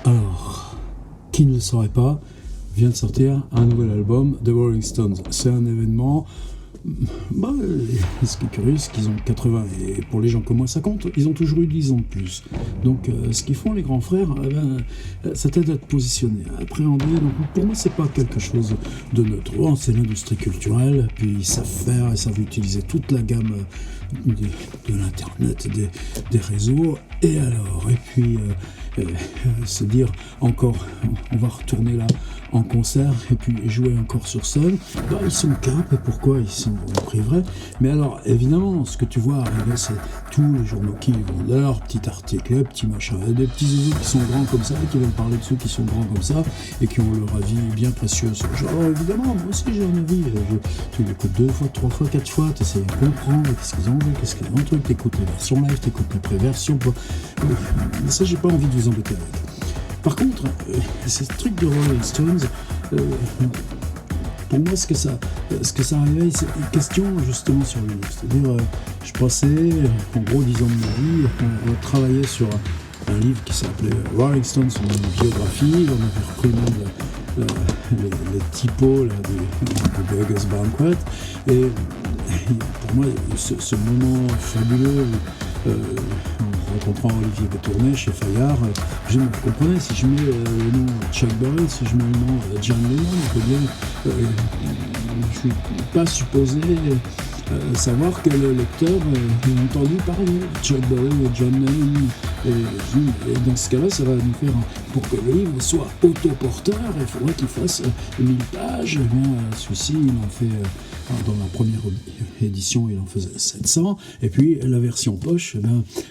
Alors, qui ne le saurait pas, vient de sortir un nouvel album de Rolling Stones. C'est un événement. Ce qui est curieux, c'est qu'ils ont 80, et pour les gens comme moi ça compte, ils ont toujours eu 10 ans de plus. Donc ce qu'ils font les grands frères, ça t'aide à te positionner, à appréhender. Donc pour moi c'est pas quelque chose de neutre. C'est l'industrie culturelle, puis ils savent faire, ils savent utiliser toute la gamme de l'internet, des réseaux, et alors, et puis se dire encore, on va retourner là en concert et puis jouer encore sur scène, ils sont cap, et pourquoi ils sont pris vrai. Mais alors évidemment ce que tu vois arriver, c'est tous les journaux qui vont leur petit article, petit machin, des petits zizous qui sont grands comme ça et qui veulent parler de ceux qui sont grands comme ça et qui ont leur avis bien précieux sur le genre. Évidemment moi aussi j'ai un avis, tu l'écoutes 2 fois, 3 fois, 4 fois, tu essaies de comprendre qu'est-ce qu'ils ont vu, qu'est-ce qu'ils ont un truc, t'écoutes les versions live, t'écoutes les pré-versions, ça j'ai pas envie de vous embêter avec. Par contre, ces trucs de Rolling Stones, pour moi, ce que ça réveille, c'est une question justement sur le livre. C'est-à-dire, je passais, en gros, 10 ans de ma vie, on travaillait sur un livre qui s'appelait Rolling Stones, une biographie. On avait repris même les typos là, de Beggar's Banquet. Et pour moi, ce moment fabuleux, en rencontrant Olivier Bétourné chez Fayard, vous comprenez, si je mets le nom Chuck Berry, si je mets le nom John Lennon, je ne suis pas supposé savoir que le lecteur a entendu parler de Chuck Berry et John Lennon. Et dans ce cas-là, ça va nous faire, pour que le livre soit autoporteur, il faudrait qu'il fasse 1000 pages. Celui-ci, il en fait, dans la première édition, il en faisait 700. Et puis, la version poche,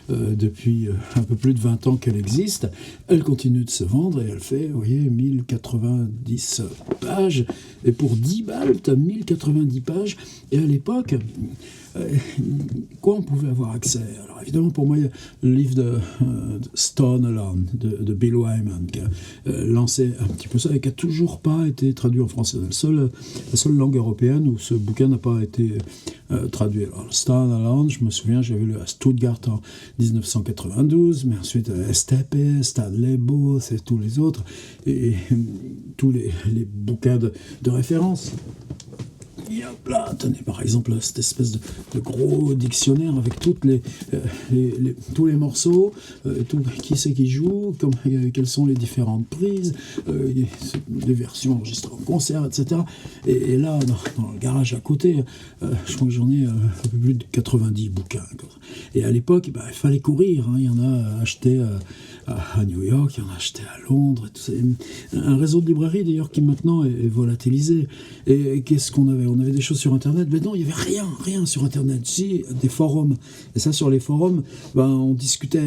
depuis un peu plus de 20 ans qu'elle existe, elle continue de se vendre et elle fait, vous voyez, 1090 pages. Et pour 10 balles, tu as 1090 pages. Et à l'époque, quoi on pouvait avoir accès? Alors évidemment pour moi il y a le livre de Stone Alone de Bill Wyman qui a lancé un petit peu ça et qui a toujours pas été traduit en français. La seule langue européenne où ce bouquin n'a pas été traduit. Alors Stone Alone, je me souviens, j'avais lu à Stuttgart en 1992, mais ensuite STP, Stanley Booth et tous les autres, et tous les bouquins de référence. Et hop là, tenez par exemple cette espèce de gros dictionnaire avec tous les morceaux, qui c'est qui joue, quelles sont les différentes prises, les versions enregistrées en concert, etc. Et là, dans le garage à côté, je crois que j'en ai un peu plus de 90 bouquins. Et à l'époque, il fallait courir, il y en a acheté à New York, il y en a acheté à Londres, et tout ça. Un réseau de librairies d'ailleurs qui maintenant est volatilisé. Et qu'est-ce qu'on avait? On avait des choses sur Internet, mais non, il n'y avait rien sur Internet. Si, des forums. Et ça, sur les forums, on discutait,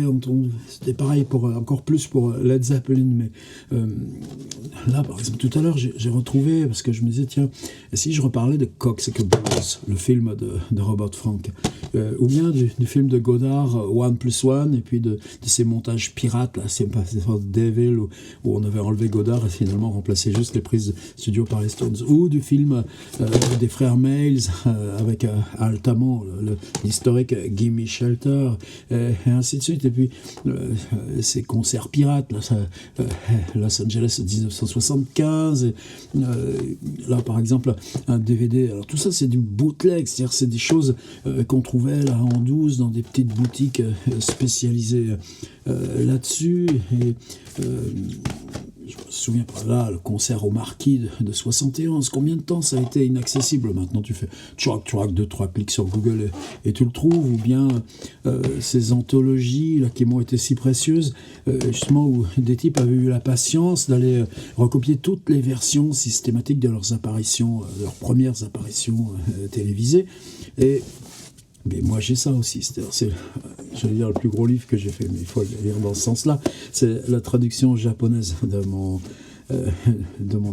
c'était pareil, encore plus pour Led Zeppelin, mais là, par exemple, tout à l'heure, j'ai retrouvé, parce que je me disais, tiens, et si je reparlais de Coxsackie Blues, le film de Robert Frank, ou bien du film de Godard, One Plus One, et puis de ces montages pirates, là, c'est pas Devil, où on avait enlevé Godard et finalement remplacé juste les prises studio par les Stones, ou du film des frères Miles avec Altamont, l'historique Gimme Shelter, et ainsi de suite. Et puis ces concerts pirates, là, Los Angeles 1975, et là par exemple un DVD. Alors tout ça c'est du bootleg, c'est-à-dire c'est des choses qu'on trouvait là en 12 dans des petites boutiques spécialisées là-dessus. Et je me souviens pas là, le concert au Marquis de 71, combien de temps ça a été inaccessible? Maintenant tu fais track, 2-3 clics sur Google et tu le trouves. Ou bien ces anthologies là qui m'ont été si précieuses, justement où des types avaient eu la patience d'aller recopier toutes les versions systématiques de leurs apparitions, leurs premières apparitions télévisées. Mais moi j'ai ça aussi, c'est j'allais dire le plus gros livre que j'ai fait, mais il faut le lire dans ce sens-là. C'est la traduction japonaise de mon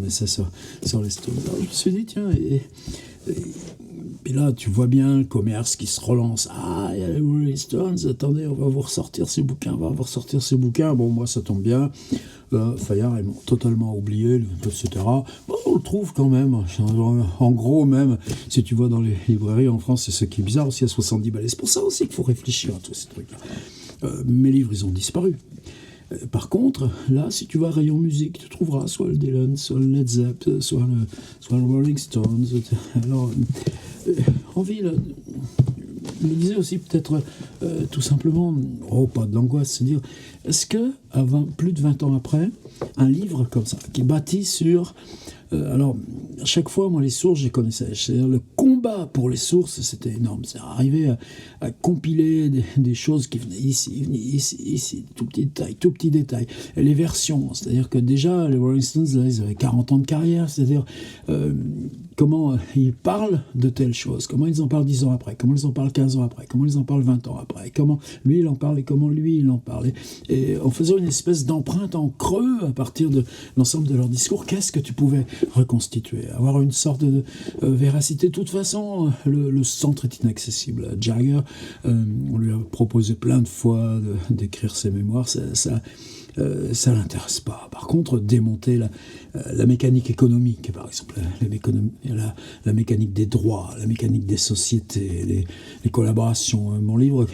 essai sur les Stones. Alors, je me suis dit tiens, et là tu vois bien le commerce qui se relance. Ah, il y a les Rolling Stones, attendez, on va vous ressortir ces bouquins, Bon, moi ça tombe bien. Fayard, ils m'ont totalement oublié, etc. Bon, on le trouve quand même. En gros, même, si tu vas dans les librairies en France, c'est ce qui est bizarre aussi, à 70 balais. C'est pour ça aussi qu'il faut réfléchir à tous ces trucs-là. Mes livres, ils ont disparu. Par contre, là, si tu vas à rayon musique, tu trouveras soit le Dylan, soit le Led Zeppelin, soit le Rolling Stones. Alors, en ville, je me disais aussi peut-être tout simplement, pas de l'angoisse, se dire, est-ce que plus de 20 ans après, un livre comme ça, qui est bâti sur... alors, à chaque fois, moi, les sources, je les connaissais. C'est-à-dire, le combat pour les sources, c'était énorme. C'est arriver à compiler des choses qui venaient ici, tout petit détail. Et les versions, c'est-à-dire que déjà, les Rolling Stones, là, ils avaient 40 ans de carrière. C'est-à-dire, comment ils parlent de telles choses, comment ils en parlent 10 ans après, comment ils en parlent 15 ans après, comment ils en parlent 20 ans après, comment lui, il en parle et comment lui, il en parle. Et en faisant une espèce d'empreinte en creux à partir de l'ensemble de leur discours, qu'est-ce que tu pouvais reconstituer, avoir une sorte de véracité. De toute façon, le centre est inaccessible. Jagger, on lui a proposé plein de fois d'écrire ses mémoires, ça l'intéresse pas. Par contre, démonter la mécanique économique, par exemple, la mécanique des droits, la mécanique des sociétés, les collaborations. Mon livre,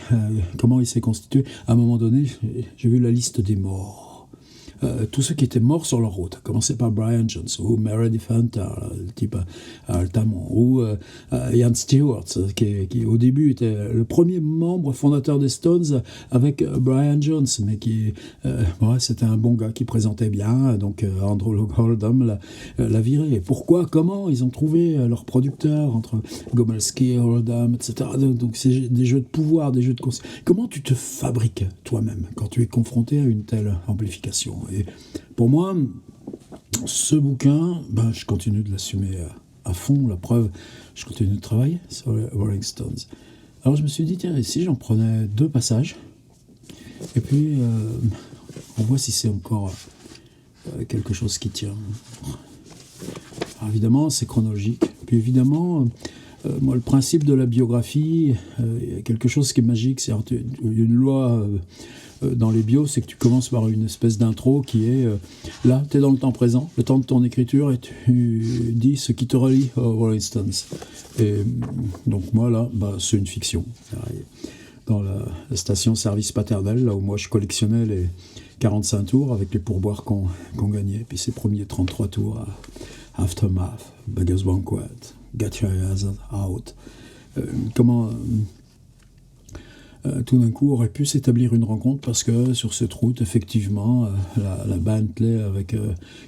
comment il s'est constitué, à un moment donné, j'ai vu la liste des morts. Tous ceux qui étaient morts sur leur route, à commencer par Brian Jones, ou Meredith Hunter, le type Altamont, ou Ian Stewart, qui au début était le premier membre fondateur des Stones avec Brian Jones, mais c'était un bon gars qui présentait bien, donc Andrew Loog Oldham l'a viré. Et pourquoi, comment ils ont trouvé leur producteur entre Gomelsky, Oldham, etc. Donc c'est des jeux de pouvoir, des jeux de conseil. Comment tu te fabriques toi-même quand tu es confronté à une telle amplification? Et pour moi, ce bouquin, je continue de l'assumer à fond. La preuve, je continue de travailler sur les Rolling Stones. Alors je me suis dit, tiens, et si j'en prenais 2 passages, et puis on voit si c'est encore quelque chose qui tient. Alors évidemment, c'est chronologique. Puis évidemment, moi, le principe de la biographie, il y a quelque chose qui est magique. C'est une loi... dans les bios, c'est que tu commences par une espèce d'intro qui est là, tu es dans le temps présent, le temps de ton écriture, et tu dis ce qui te relie aux Rolling Stones. Et donc moi là, c'est une fiction. Dans la station service paternel, là où moi je collectionnais les 45 tours avec les pourboires qu'on gagnait, puis ces premiers 33 tours à Aftermath, Beggar's Banquet, Get Your Eyes Out. Tout d'un coup aurait pu s'établir une rencontre parce que sur cette route, effectivement, la Bentley avec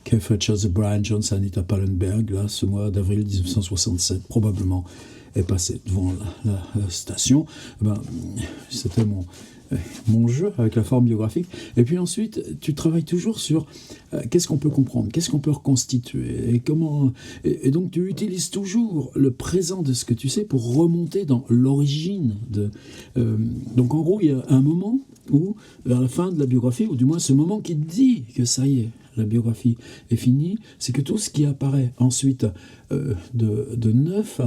Keith Richards et Brian Jones, Anita Pallenberg, là, ce mois d'avril 1967, probablement, est passée devant la station. C'était mon jeu avec la forme biographique. Et puis ensuite, tu travailles toujours sur qu'est-ce qu'on peut comprendre, qu'est-ce qu'on peut reconstituer, et comment. Et donc, tu utilises toujours le présent de ce que tu sais pour remonter dans l'origine de. Donc, en gros, il y a un moment où, vers la fin de la biographie, ou du moins ce moment qui te dit que ça y est, la biographie est finie, c'est que tout ce qui apparaît ensuite de neuf,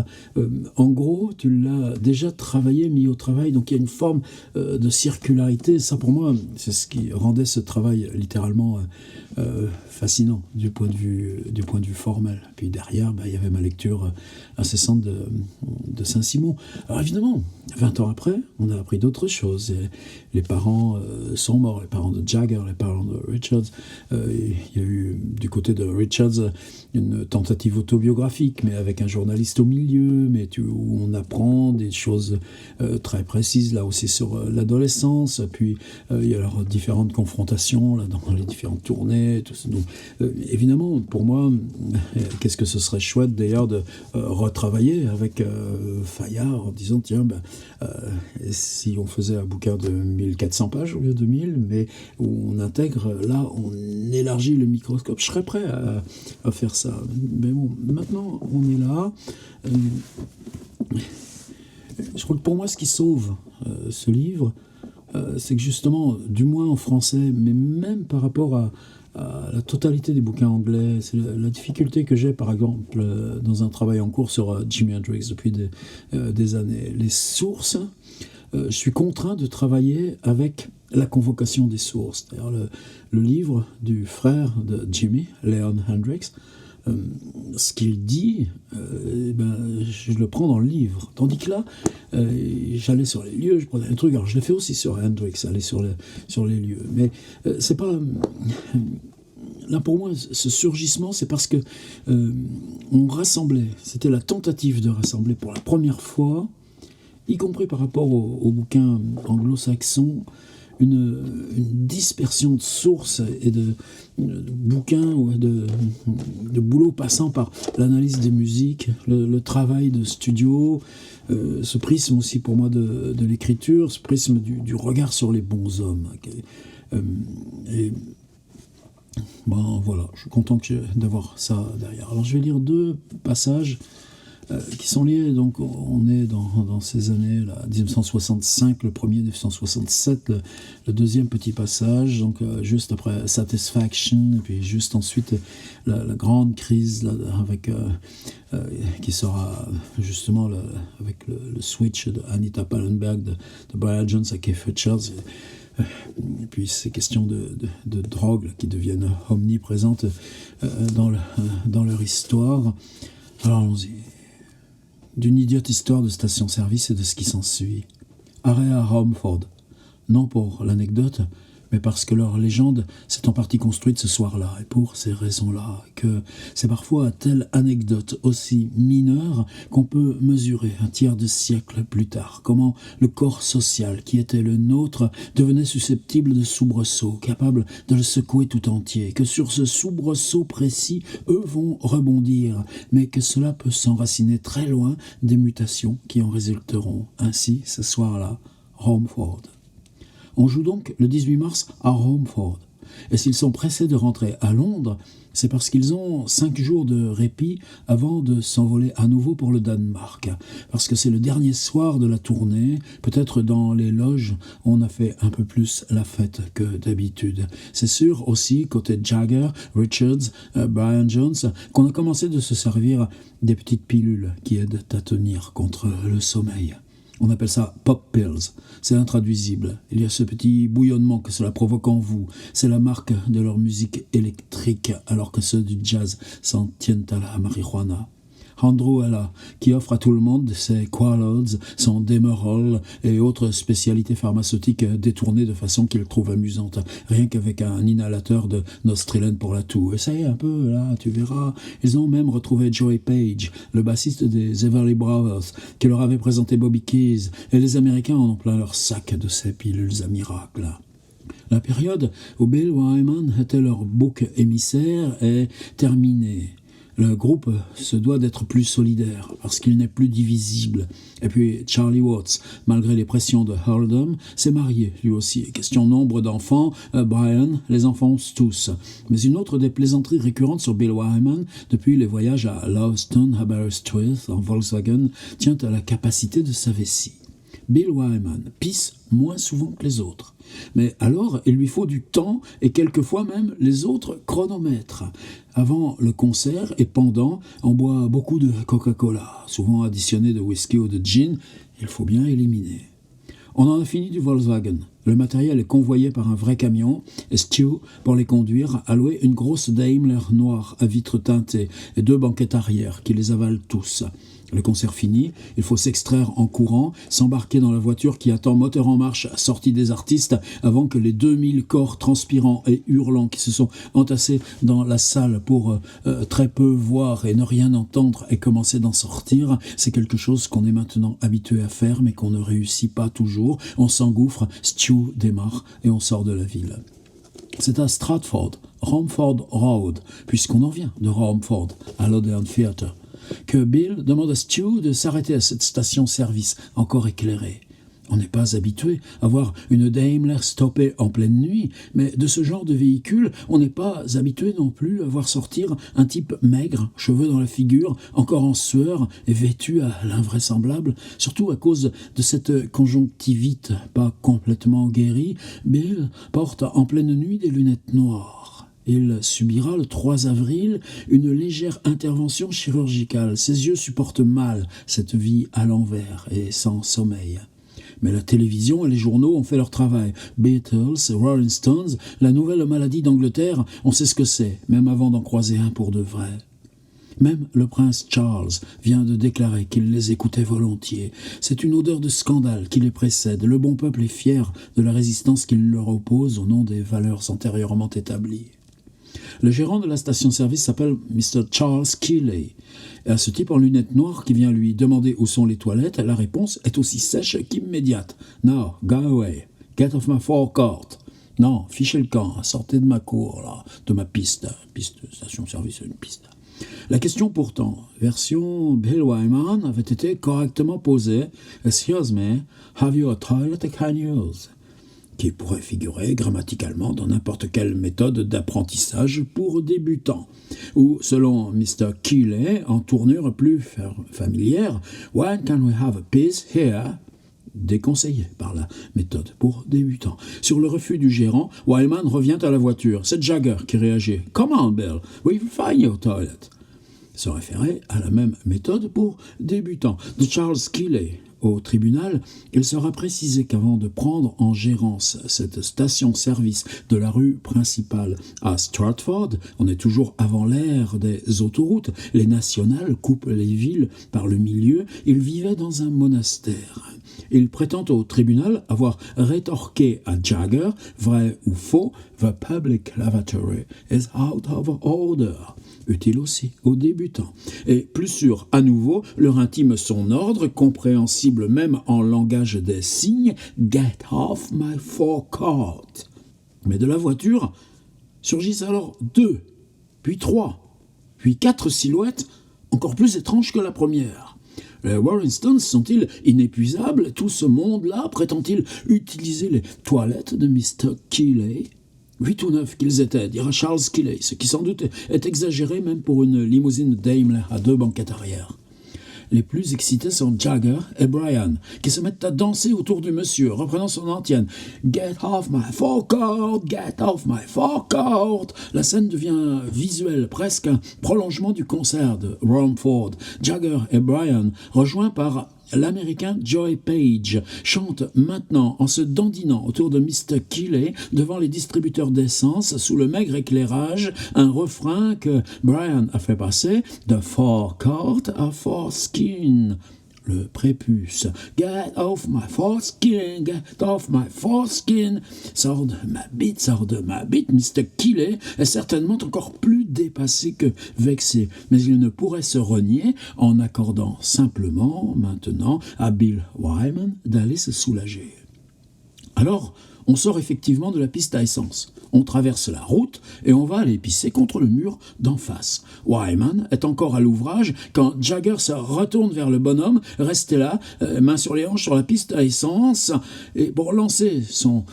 en gros, tu l'as déjà travaillé, mis au travail, donc il y a une forme de circularité. Ça, pour moi, c'est ce qui rendait ce travail littéralement fascinant du point de vue formel. Puis derrière, il y avait ma lecture incessante de Saint-Simon. Alors évidemment, 20 ans après, on a appris d'autres choses. Et les parents sont morts, les parents de Jagger, les parents de Richards. Il y a eu du côté de Richards une tentative autobiographique, mais avec un journaliste au milieu, où on apprend des choses très précises, là aussi sur l'adolescence. Puis il y a alors différentes confrontations là, dans les différentes tournées. Tout ça. Donc, évidemment, pour moi, qu'est-ce que ce serait chouette d'ailleurs de retravailler avec Fayard en disant, tiens, si on faisait un bouquin de 1400 pages au lieu de 1000, mais où on intègre, là, on élargit le microscope, je serais prêt à faire ça. Mais bon, maintenant, on est là. Je crois que pour moi, ce qui sauve ce livre, c'est que justement, du moins en français, mais même par rapport à la totalité des bouquins anglais, c'est la difficulté que j'ai, par exemple, dans un travail en cours sur Jimi Hendrix depuis des années. Les sources, je suis contraint de travailler avec la convocation des sources. D'ailleurs, le livre du frère de Jimi, Leon Hendrix, ce qu'il dit, je le prends dans le livre. Tandis que là, j'allais sur les lieux, je prenais les trucs. Alors je l'ai fait aussi sur Hendrix, aller sur les lieux. Mais c'est pas... Là, pour moi, ce surgissement, c'est parce que on rassemblait. C'était la tentative de rassembler pour la première fois, y compris par rapport aux bouquins anglo-saxons, une dispersion de sources et de bouquins ou de boulot passant par l'analyse des musiques, le travail de studio, ce prisme aussi pour moi de l'écriture, ce prisme du regard sur les bons hommes. Et voilà, je suis content d'avoir ça derrière. Alors je vais lire 2 passages qui sont liés, donc on est dans ces années là, 1965, le premier 1967, le deuxième petit passage, donc juste après Satisfaction, et puis juste ensuite la grande crise là, avec qui sera justement avec le switch de Anita Pallenberg de Brian Jones à Keith Richards. Et puis ces questions de drogue là, qui deviennent omniprésentes dans leur histoire. Alors allons-y. D'une idiote histoire de station-service et de ce qui s'ensuit. Arrêt à Romford. Non pour l'anecdote, mais parce que leur légende s'est en partie construite ce soir-là, et pour ces raisons-là, que c'est parfois à telle anecdote aussi mineure qu'on peut mesurer un tiers de siècle plus tard comment le corps social qui était le nôtre devenait susceptible de soubresauts, capable de le secouer tout entier, que sur ce soubresaut précis, eux vont rebondir, mais que cela peut s'enraciner très loin des mutations qui en résulteront. Ainsi, ce soir-là, Romford. On joue donc le 18 mars à Romford. Et s'ils sont pressés de rentrer à Londres, c'est parce qu'ils ont 5 jours de répit avant de s'envoler à nouveau pour le Danemark. Parce que c'est le dernier soir de la tournée, peut-être dans les loges, on a fait un peu plus la fête que d'habitude. C'est sûr aussi, côté Jagger, Richards, Brian Jones, qu'on a commencé de se servir des petites pilules qui aident à tenir contre le sommeil. On appelle ça pop pills. C'est intraduisible. Il y a ce petit bouillonnement que cela provoque en vous. C'est la marque de leur musique électrique, alors que ceux du jazz s'en tiennent à la marijuana. Andrew Ella, qui offre à tout le monde ses Quaaludes, son Demerol et autres spécialités pharmaceutiques détournées de façon qu'ils trouvent amusante, rien qu'avec un inhalateur de Nostrilène pour la toux. Essaye un peu, là, tu verras. Ils ont même retrouvé Joey Page, le bassiste des Everly Brothers, qui leur avait présenté Bobby Keys, et les Américains en ont plein leur sac de ces pilules à miracle. La période où Bill Wyman était leur bouc émissaire est terminée. Le groupe se doit d'être plus solidaire, parce qu'il n'est plus divisible. Et puis Charlie Watts, malgré les pressions de Oldham, s'est marié, lui aussi. Question nombre d'enfants, Brian les enfonce tous. Mais une autre des plaisanteries récurrentes sur Bill Wyman, depuis les voyages à Lovestone, Aberystwyth, en Volkswagen, tient à la capacité de sa vessie. Bill Wyman pisse moins souvent que les autres. Mais alors, il lui faut du temps et quelquefois même les autres chronomètres. Avant le concert et pendant, on boit beaucoup de Coca-Cola, souvent additionné de whisky ou de gin, il faut bien éliminer. On en a fini du Volkswagen. Le matériel est convoyé par un vrai camion et Stu, pour les conduire, a loué une grosse Daimler noire à vitres teintées et 2 banquettes arrière qui les avalent tous. Le concert fini, il faut s'extraire en courant, s'embarquer dans la voiture qui attend moteur en marche sortie des artistes avant que les 2000 corps transpirants et hurlants qui se sont entassés dans la salle pour très peu voir et ne rien entendre aient commencé d'en sortir. C'est quelque chose qu'on est maintenant habitué à faire mais qu'on ne réussit pas toujours. On s'engouffre, Stu démarre et on sort de la ville. C'est à Stratford, Romford Road, puisqu'on en vient de Romford à l'Odeon Theatre, que Bill demande à Stu de s'arrêter à cette station-service encore éclairée. On n'est pas habitué à voir une Daimler stoppée en pleine nuit, mais de ce genre de véhicule, on n'est pas habitué non plus à voir sortir un type maigre, cheveux dans la figure, encore en sueur et vêtu à l'invraisemblable. Surtout à cause de cette conjonctivite pas complètement guérie, Bill porte en pleine nuit des lunettes noires. Il subira le 3 avril une légère intervention chirurgicale. Ses yeux supportent mal cette vie à l'envers et sans sommeil. Mais la télévision et les journaux ont fait leur travail. Beatles, Rolling Stones, la nouvelle maladie d'Angleterre, on sait ce que c'est, même avant d'en croiser un pour de vrai. Même le prince Charles vient de déclarer qu'il les écoutait volontiers. C'est une odeur de scandale qui les précède. Le bon peuple est fier de la résistance qu'il leur oppose au nom des valeurs antérieurement établies. Le gérant de la station-service s'appelle Mr. Charles Keeley. Et à ce type en lunettes noires qui vient lui demander où sont les toilettes, la réponse est aussi sèche qu'immédiate. « No, go away. Get off my forecourt. » Non, fichez le camp, sortez de ma cour, là, de ma piste. Piste, station-service, c'est une piste. La question pourtant, version Bill Wyman, avait été correctement posée. « Excuse me, have you a toilet I can use ?» qui pourrait figurer grammaticalement dans n'importe quelle méthode d'apprentissage pour débutants. Ou, selon Mr. Keeley, en tournure plus familière, « When can we have a piece here ?» déconseillé par la méthode pour débutants. Sur le refus du gérant, Wildman revient à la voiture. C'est Jagger qui réagit. « Come on, Bill, we'll find your toilet » se référait à la même méthode pour débutants. De Charles Keeley au tribunal, il sera précisé qu'avant de prendre en gérance cette station-service de la rue principale à Stratford, on est toujours avant l'ère des autoroutes, les nationales coupent les villes par le milieu, il vivait dans un monastère. Il prétend au tribunal avoir rétorqué à Jagger, vrai ou faux, « The public lavatory is out of order », utile aussi aux débutants. Et plus sûr, à nouveau, leur intime son ordre, compréhensible même en langage des signes, « Get off my forecourt ». Mais de la voiture surgissent alors 2, puis 3, puis 4 silhouettes, encore plus étranges que la première. Les Rolling Stones sont-ils inépuisables? Tout ce monde-là prétend-il utiliser les toilettes de Mr. Keeley? 8 ou 9 qu'ils étaient, dira Charles Keeley, ce qui sans doute est exagéré même pour une limousine Daimler à 2 banquettes arrière. Les plus excités sont Jagger et Brian, qui se mettent à danser autour du monsieur, reprenant son antienne. « Get off my forecourt, get off my forecourt !» La scène devient visuelle, presque un prolongement du concert de Romford. Jagger et Brian, rejoints par l'américain Joey Page, chantent maintenant en se dandinant autour de Mr. Keeley devant les distributeurs d'essence sous le maigre éclairage, un refrain que Brian a fait passer « The forecourt a foreskin ». Le prépuce. « Get off my foreskin, get off my foreskin » Sors de ma bite, Mr. Keeley est certainement encore plus dépassé que vexé, mais il ne pourrait se renier en accordant simplement, maintenant, à Bill Wyman d'aller se soulager. Alors, on sort effectivement de la piste à essence. On traverse la route et on va aller pisser contre le mur d'en face. Wyman est encore à l'ouvrage quand Jagger se retourne vers le bonhomme, resté là, main sur les hanches sur la piste à essence, et pour lancer son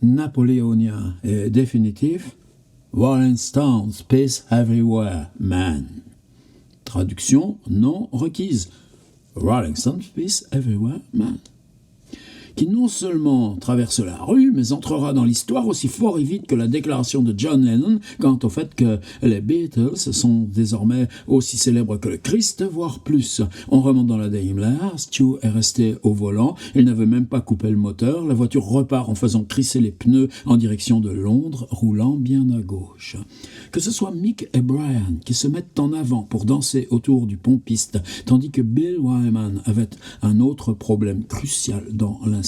napoléonien et définitif « Rolling Stones piss everywhere, man ». Traduction non requise. « Rolling Stones piss everywhere, man ». Qui non seulement traverse la rue, mais entrera dans l'histoire aussi fort et vite que la déclaration de John Lennon quant au fait que les Beatles sont désormais aussi célèbres que le Christ, voire plus. On remonte dans la Daimler, Stu est resté au volant, il n'avait même pas coupé le moteur, la voiture repart en faisant crisser les pneus en direction de Londres, roulant bien à gauche. Que ce soit Mick et Brian qui se mettent en avant pour danser autour du pompiste, tandis que Bill Wyman avait un autre problème crucial dans l'instant,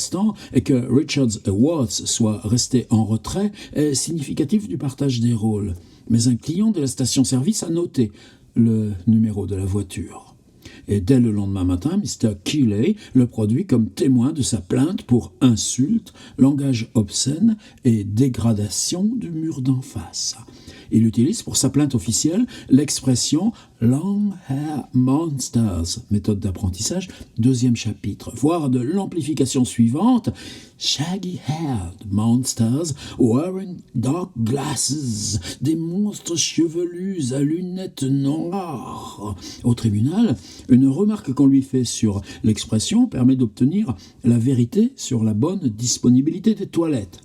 et que Richards et Watts soient restés en retrait est significatif du partage des rôles. Mais un client de la station-service a noté le numéro de la voiture. Et dès le lendemain matin, Mr. Keeley le produit comme témoin de sa plainte pour insulte, langage obscène et dégradation du mur d'en face. Il utilise pour sa plainte officielle l'expression « long hair monsters », méthode d'apprentissage, 2e chapitre, voire de l'amplification suivante « shaggy-haired monsters wearing dark glasses », des monstres chevelus à lunettes noires. Au tribunal, une remarque qu'on lui fait sur l'expression permet d'obtenir la vérité sur la bonne disponibilité des toilettes.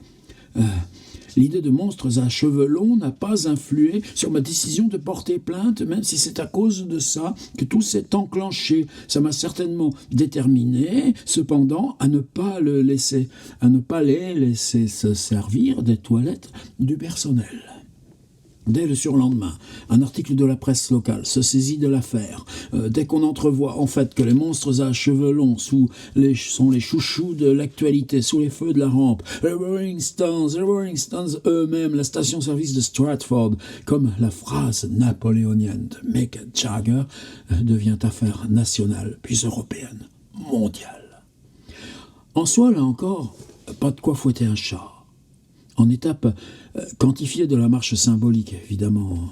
L'idée de monstres à cheveux longs n'a pas influé sur ma décision de porter plainte, même si c'est à cause de ça que tout s'est enclenché. Ça m'a certainement déterminé, cependant, à ne pas les laisser se servir des toilettes du personnel. Dès le surlendemain, un article de la presse locale se saisit de l'affaire. Dès qu'on entrevoit en fait que les monstres à cheveux longs sont les chouchous de l'actualité, sous les feux de la rampe, les Rolling Stones eux-mêmes, la station-service de Stratford, comme la phrase napoléonienne de Mick Jagger, devient affaire nationale, puis européenne, mondiale. En soi, là encore, pas de quoi fouetter un chat. En étape quantifiée de la marche symbolique, évidemment,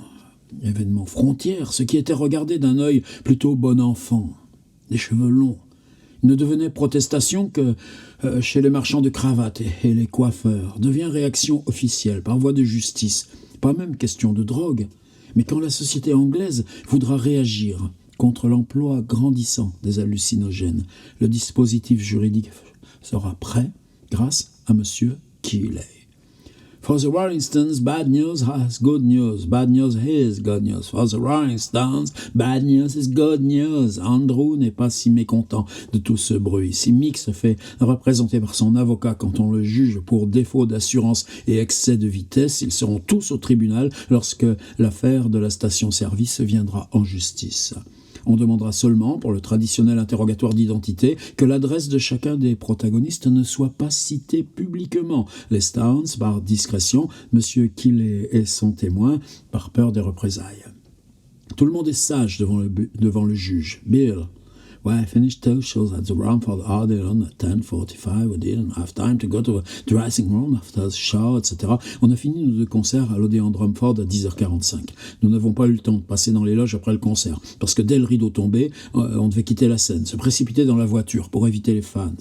événement frontière, ce qui était regardé d'un œil plutôt bon enfant, des cheveux longs, ne devenait protestation que chez les marchands de cravates et les coiffeurs, devient réaction officielle, par voie de justice, pas même question de drogue, mais quand la société anglaise voudra réagir contre l'emploi grandissant des hallucinogènes, le dispositif juridique sera prêt grâce à Monsieur Keeley. For the Rolling Stones, bad news has good news. Bad news is good news. For the Rolling Stones, bad news is good news. Andrew n'est pas si mécontent de tout ce bruit. Si Mick se fait représenter par son avocat quand on le juge pour défaut d'assurance et excès de vitesse, ils seront tous au tribunal lorsque l'affaire de la station-service viendra en justice. On demandera seulement, pour le traditionnel interrogatoire d'identité, que l'adresse de chacun des protagonistes ne soit pas citée publiquement. Les Stones, par discrétion, M. Keeley et son témoin, par peur des représailles. Tout le monde est sage devant le juge. Bill. Well, I finished two shows at the Romford Odeon at 10:45. We didn't have time to go to the dressing room after the show, etc. On a fini nos 2 concerts à l'Odéon de Romford à 10h45. Nous n'avons pas eu le temps de passer dans les loges après le concert, parce que dès le rideau tombé, on devait quitter la scène, se précipiter dans la voiture pour éviter les fans.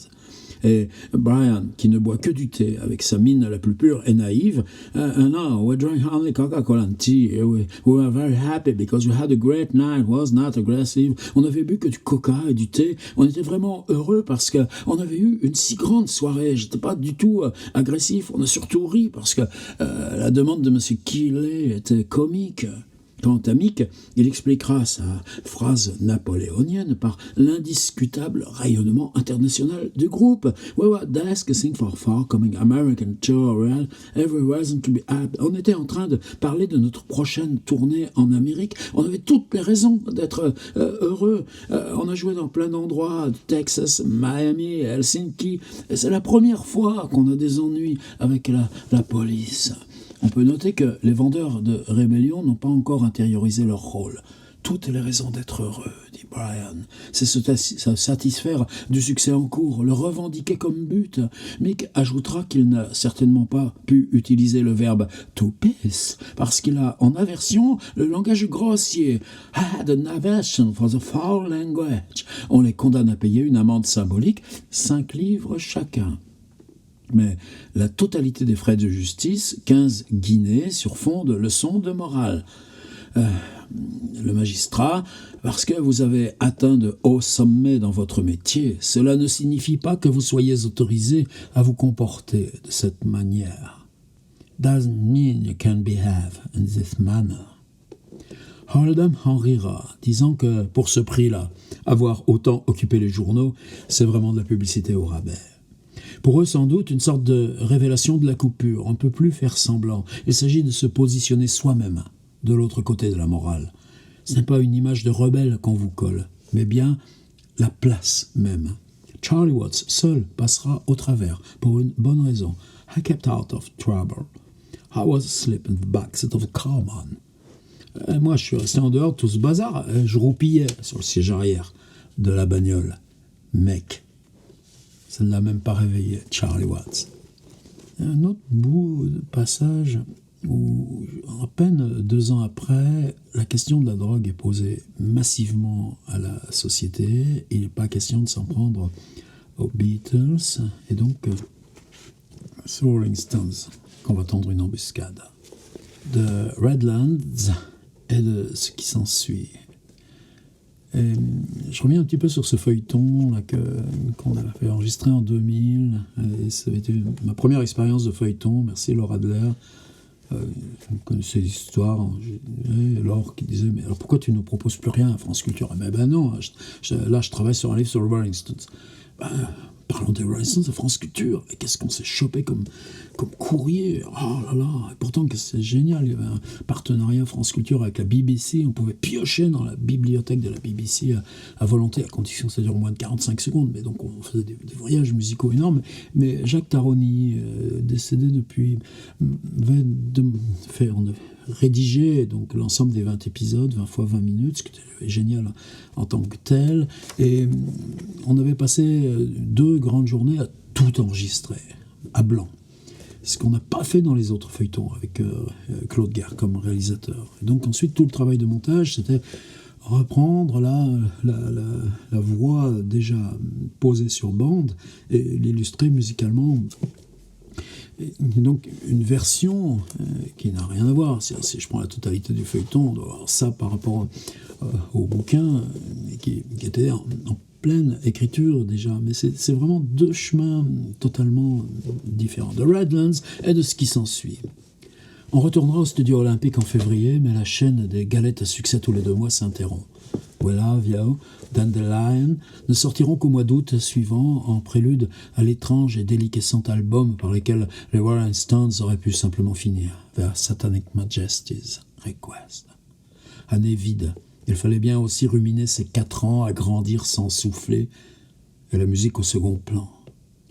Et Brian, qui ne boit que du thé, avec sa mine la plus pure et naïve, no, we drank only Coca-Cola and tea. We were very happy because we had a great night, was not aggressive. On avait bu que du coca et du thé. On était vraiment heureux parce que on avait eu une si grande soirée. J'étais pas du tout agressif. On a surtout ri parce que la demande de Monsieur Keeley était comique. Quant à Mick, il expliquera sa phrase napoléonienne par l'indiscutable rayonnement international du groupe. We were discussing for far coming American tour, every reason to be happy. On était en train de parler de notre prochaine tournée en Amérique. On avait toutes les raisons d'être heureux. On a joué dans plein d'endroits, Texas, Miami, Helsinki. Et c'est la première fois qu'on a des ennuis avec la police. On peut noter que les vendeurs de rébellion n'ont pas encore intériorisé leur rôle. Toutes les raisons d'être heureux, dit Brian. C'est se satisfaire du succès en cours, le revendiquer comme but. Mick ajoutera qu'il n'a certainement pas pu utiliser le verbe to piss, parce qu'il a en aversion le langage grossier. Had an aversion for the foul language. On les condamne à payer une amende symbolique, 5 livres chacun. Mais la totalité des frais de justice, 15 guinées sur fond de leçons de morale. Le magistrat, parce que vous avez atteint de hauts sommets dans votre métier, cela ne signifie pas que vous soyez autorisé à vous comporter de cette manière. Doesn't mean you can behave in this manner. Oldham en rira, disant que pour ce prix-là, avoir autant occupé les journaux, c'est vraiment de la publicité au rabais. Pour eux, sans doute, une sorte de révélation de la coupure. On ne peut plus faire semblant. Il s'agit de se positionner soi-même de l'autre côté de la morale. Ce n'est pas une image de rebelle qu'on vous colle, mais bien la place même. Charlie Watts, seul, passera au travers, pour une bonne raison. I kept out of trouble. I was asleep in the backseat of the carman. Et moi, je suis resté en dehors de tout ce bazar. Je roupillais sur le siège arrière de la bagnole. Mec. Ça ne l'a même pas réveillé, Charlie Watts. Un autre bout de passage où, à peine 2 ans après, la question de la drogue est posée massivement à la société. Il n'est pas question de s'en prendre aux Beatles. Et donc, sur Rolling Stones, qu'on va tendre une embuscade. De Redlands et de ce qui s'ensuit. Et je reviens un petit peu sur ce feuilleton là, qu'on a fait enregistrer en 2000. Et ça avait été ma première expérience de feuilleton. Merci Laura Adler. Vous connaissez l'histoire. Laure qui disait mais alors pourquoi tu ne nous proposes plus rien à France Culture? Mais ben non, là je travaille sur un livre sur le Rolling Stones. Parlons des Rolling Stones de France Culture. Et qu'est-ce qu'on s'est chopé comme courrier. Oh là là. Et pourtant, c'est génial. Il y avait un partenariat France Culture avec la BBC. On pouvait piocher dans la bibliothèque de la BBC à volonté, à condition que ça dure moins de 45 secondes. Mais donc, on faisait des voyages musicaux énormes. Mais Jacques Taroni, décédé depuis... on a rédigé donc, l'ensemble des 20 épisodes, 20 fois 20 minutes, ce qui était génial en tant que tel. Et on avait passé 2 grandes journées à tout enregistrer, à blanc. Ce qu'on n'a pas fait dans les autres feuilletons avec Claude Guerre comme réalisateur. Et donc ensuite, tout le travail de montage, c'était reprendre la voix déjà posée sur bande et l'illustrer musicalement. Et donc une version qui n'a rien à voir. Si je prends la totalité du feuilleton, on doit voir ça par rapport au bouquin qui était en pleine écriture déjà. Mais c'est vraiment 2 chemins totalement différents, de Redlands et de ce qui s'ensuit. On retournera au studio olympique en février, mais la chaîne des galettes à succès tous les 2 mois s'interrompt. We Love You, Dandelion ne sortiront qu'au mois d'août suivant, en prélude à l'étrange et déliquescent album par lequel les Rolling Stones auraient pu simplement finir, vers Satanic Majesty's Request. Année vide. Il fallait bien aussi ruminer ces 4 ans à grandir sans souffler, et la musique au second plan.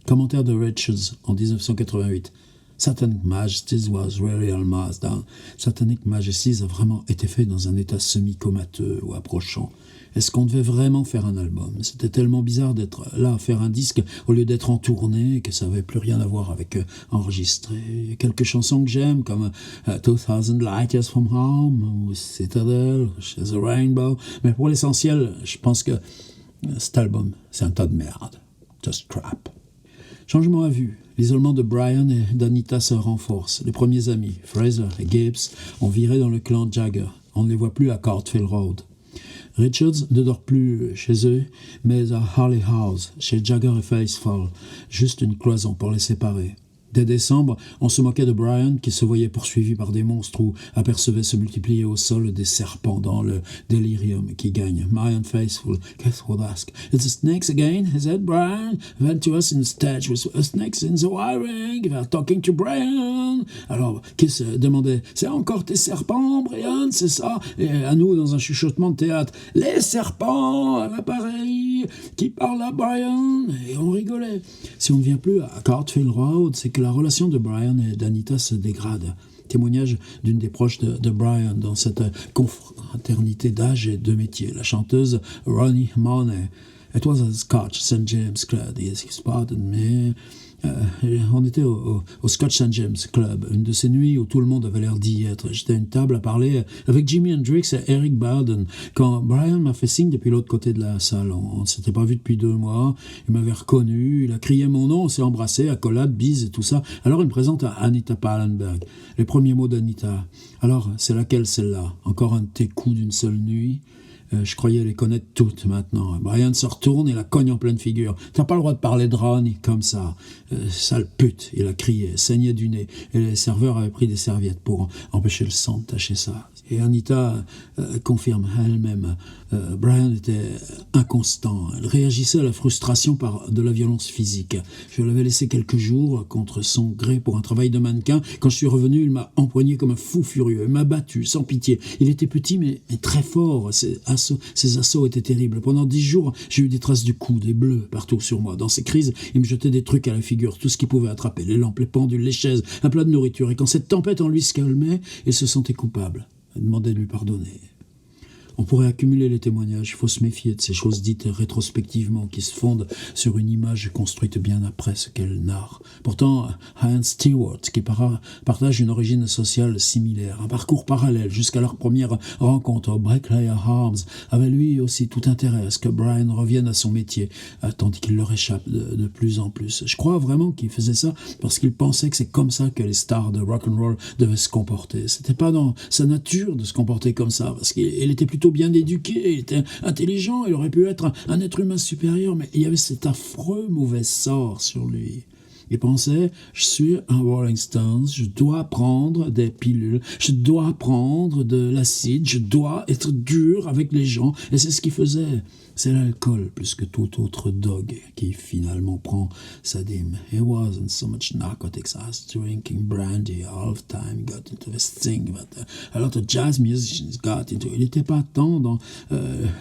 Commentaire de Richards en 1988. Satanic Majesties was really almost done. Satanic Majesties a vraiment été fait dans un état semi-comateux ou approchant. Est-ce qu'on devait vraiment faire un album ? C'était tellement bizarre d'être là à faire un disque au lieu d'être en tournée que ça n'avait plus rien à voir avec enregistrer. Il y a quelques chansons que j'aime comme 2000 Light Years from Home ou Citadel, She's a Rainbow. Mais pour l'essentiel, je pense que cet album, c'est un tas de merde. Just crap. Changement à vue. L'isolement de Brian et d'Anita se renforce. Les premiers amis, Fraser et Gibbs, ont viré dans le clan Jagger. On ne les voit plus à Cartfield Road. Richards ne dort plus chez eux, mais à Harley House, chez Jagger et Faithfull. Juste une cloison pour les séparer. Dès décembre, on se moquait de Brian qui se voyait poursuivi par des monstres ou apercevait se multiplier au sol des serpents dans le délirium qui gagne. Marion Faithfull, Keith would ask, "It's the snakes again, is it, Brian? Went to us in the stage with snakes in the wiring. They're talking to Brian." Alors, Keith demandait, "C'est encore tes serpents, Brian, c'est ça?" Et à nous, dans un chuchotement de théâtre, "Les serpents à l'appareil qui parlent à Brian." Et on rigolait. Si on ne vient plus à Cartfield Road, c'est que la relation de Brian et d'Anita se dégrade. Témoignage d'une des proches de Brian dans cette confraternité d'âge et de métier, la chanteuse Ronnie Money. It was a Scotch St. James Club, he spotted me. On était au Scotch St. James Club, une de ces nuits où tout le monde avait l'air d'y être. J'étais à une table à parler avec Jimi Hendrix et Eric Burdon quand Brian m'a fait signe depuis l'autre côté de la salle. On ne s'était pas vu depuis 2 mois, il m'avait reconnu, il a crié mon nom, on s'est embrassé, accolade, bise et tout ça. Alors il me présente à Anita Pallenberg. Les premiers mots d'Anita. Alors, c'est laquelle celle-là ? Encore un de tes coups d'une seule nuit ? Je croyais les connaître toutes maintenant. Brian se retourne et la cogne en pleine figure. T'as pas le droit de parler de Ronnie comme ça. Sale pute, il a crié, saignait du nez. Et les serveurs avaient pris des serviettes pour empêcher le sang de tacher ça. Et Anita confirme elle-même. Brian était inconstant. Elle réagissait à la frustration par de la violence physique. Je l'avais laissé quelques jours contre son gré pour un travail de mannequin. Quand je suis revenu, il m'a empoigné comme un fou furieux. Il m'a battu, sans pitié. Il était petit, mais très fort. Ses assauts étaient terribles. Pendant 10 jours, j'ai eu des traces du coup, des bleus partout sur moi. Dans ces crises, il me jetait des trucs à la figure, tout ce qu'il pouvait attraper. Les lampes, les pendules, les chaises, un plat de nourriture. Et quand cette tempête en lui se calmait, il se sentait coupable. Il demandait de lui pardonner. On pourrait accumuler les témoignages, il faut se méfier de ces choses dites rétrospectivement qui se fondent sur une image construite bien après ce qu'elles narrent. Pourtant, Ian Stewart, qui partage une origine sociale similaire, un parcours parallèle jusqu'à leur première rencontre au Bricklayer Arms, avait lui aussi tout intérêt à ce que Brian revienne à son métier, tandis qu'il leur échappe de plus en plus. Je crois vraiment qu'il faisait ça parce qu'il pensait que c'est comme ça que les stars de rock'n'roll devaient se comporter. C'était pas dans sa nature de se comporter comme ça, parce qu'il était plutôt bien éduqué, il était intelligent, il aurait pu être un être humain supérieur, mais il y avait cet affreux mauvais sort sur lui. Il pensait, je suis un Rolling Stones, je dois prendre des pilules, je dois prendre de l'acide, je dois être dur avec les gens. Et c'est ce qu'il faisait. C'est l'alcool, plus que tout autre dog, qui finalement prend sa dîme. It wasn't so much narcotics as drinking brandy all the time. He got into this thing that a lot of jazz musicians got into. Il n'était pas tant dans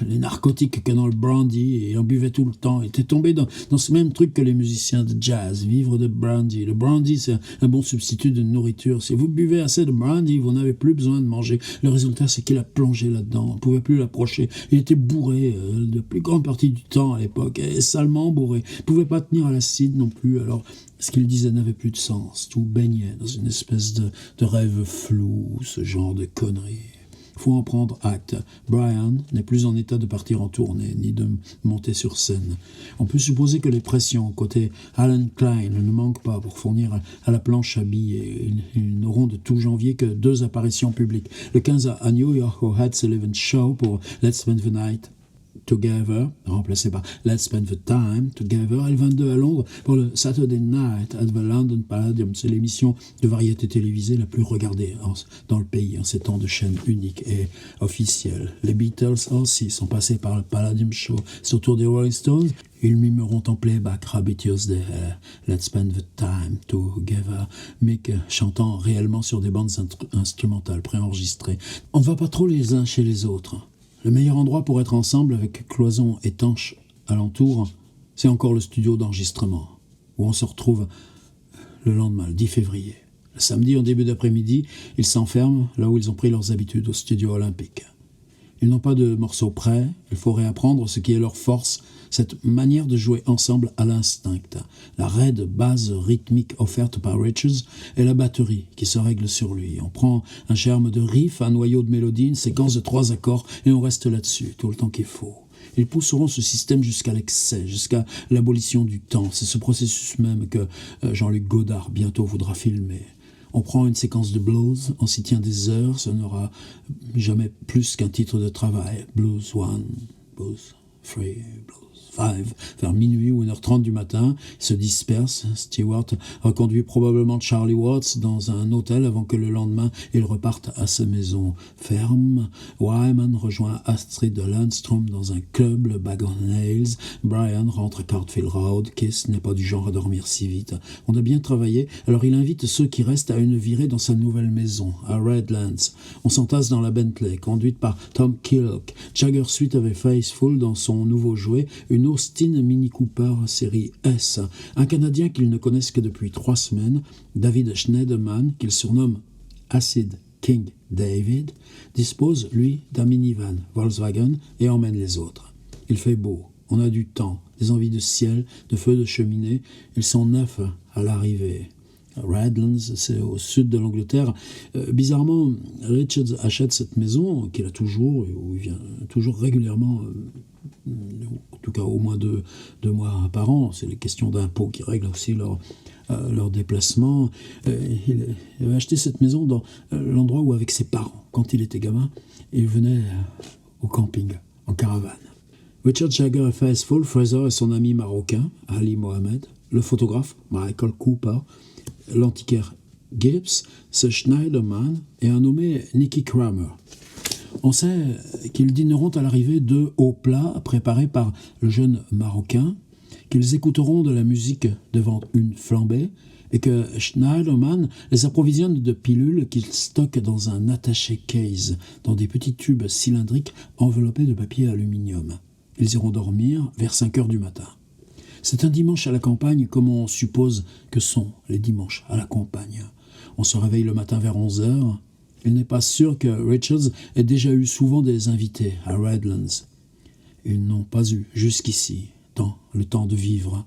les narcotiques que dans le brandy, et il en buvait tout le temps. Il était tombé dans ce même truc que les musiciens de jazz, vivre de brandy. Le brandy, c'est un bon substitut de nourriture. Si vous buvez assez de brandy, vous n'avez plus besoin de manger. Le résultat, c'est qu'il a plongé là-dedans. On ne pouvait plus l'approcher. Il était bourré de plus grande partie du temps à l'époque, et salement bourré. Il ne pouvait pas tenir à l'acide non plus, alors ce qu'il disait n'avait plus de sens. Tout baignait dans une espèce de rêve flou, ce genre de conneries. Il faut en prendre acte. Brian n'est plus en état de partir en tournée, ni de monter sur scène. On peut supposer que les pressions côté Alan Klein ne manquent pas pour fournir à la planche à billets. Ils n'auront de tout janvier que 2 apparitions publiques. Le 15 à New York au Had Sullivan Show pour Let's Spend the Night Together, remplacé par Let's Spend the Time Together, et le 22 à Londres pour le Saturday Night at the London Palladium. C'est l'émission de variété télévisée la plus regardée dans le pays en ces temps de chaîne unique et officielle. Les Beatles aussi sont passés par le Palladium Show. C'est au tour des Rolling Stones. Ils mimeront en playback Rabbit Tuesday, Let's Spend the Time Together, Mick chantant réellement sur des bandes instrumentales préenregistrées. On ne va pas trop les uns chez les autres. Le meilleur endroit pour être ensemble avec cloison étanche alentour, c'est encore le studio d'enregistrement, où on se retrouve le lendemain, le 10 février. Le samedi, en début d'après-midi, ils s'enferment là où ils ont pris leurs habitudes, au studio olympique. Ils n'ont pas de morceaux prêts, il faut réapprendre ce qui est leur force, cette manière de jouer ensemble à l'instinct. La raide base rythmique offerte par Richards et la batterie qui se règle sur lui. On prend un germe de riff, un noyau de mélodie, une séquence de 3 accords et on reste là-dessus tout le temps qu'il faut. Ils pousseront ce système jusqu'à l'excès, jusqu'à l'abolition du temps. C'est ce processus même que Jean-Luc Godard bientôt voudra filmer. On prend une séquence de blues, on s'y tient des heures, ça n'aura jamais plus qu'un titre de travail. Blues 1, blues 3, blues 5. Vers minuit ou 1h30 du matin, ils se dispersent. Stewart reconduit probablement Charlie Watts dans un hôtel avant que le lendemain, il reparte à sa maison ferme. Wyman rejoint Astrid Lundstrom dans un club, le Bag on Nails. Brian rentre à Cartfield Road. Kiss n'est pas du genre à dormir si vite. On a bien travaillé, alors il invite ceux qui restent à une virée dans sa nouvelle maison, à Redlands. On s'entasse dans la Bentley, conduite par Tom Kilk. Jagger Suite avait Faithful dans son nouveau jouet, une Austin Mini Cooper série S. Un Canadien qu'ils ne connaissent que depuis 3 semaines, David Schneiderman, qu'il surnomme Acid King David, dispose, lui, d'un minivan Volkswagen et emmène les autres. Il fait beau, on a du temps, des envies de ciel, de feux de cheminée, ils sont 9 à l'arrivée. Redlands, c'est au sud de l'Angleterre. Bizarrement, Richards achète cette maison qu'il a toujours, où il vient toujours régulièrement, en tout cas au moins 2 mois par an. C'est les questions d'impôts qui règlent aussi leur déplacement. Il avait acheté cette maison dans l'endroit où, avec ses parents, quand il était gamin, il venait au camping, en caravane. Richard Jagger et Faithful, Fraser et son ami marocain, Ali Mohamed, le photographe, Michael Cooper, l'antiquaire Gibbs, ce Schneiderman et un nommé Nicky Kramer. On sait qu'ils dîneront à l'arrivée 2 hauts plats préparés par le jeune Marocain, qu'ils écouteront de la musique devant une flambée et que Schneiderman les approvisionne de pilules qu'il stocke dans un attaché case, dans des petits tubes cylindriques enveloppés de papier aluminium. Ils iront dormir vers 5h du matin. C'est un dimanche à la campagne, comme on suppose que sont les dimanches à la campagne. On se réveille le matin vers 11h. Il n'est pas sûr que Richards ait déjà eu souvent des invités à Redlands. Ils n'ont pas eu, jusqu'ici, le temps de vivre.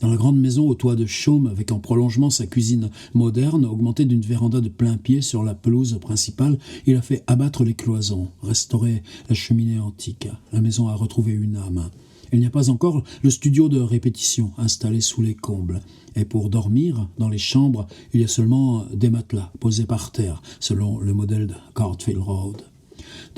Dans la grande maison au toit de chaume, avec en prolongement sa cuisine moderne, augmentée d'une véranda de plein pied sur la pelouse principale, il a fait abattre les cloisons, restaurer la cheminée antique. La maison a retrouvé une âme. Il n'y a pas encore le studio de répétition installé sous les combles. Et pour dormir, dans les chambres, il y a seulement des matelas posés par terre, selon le modèle de Cartfield Road.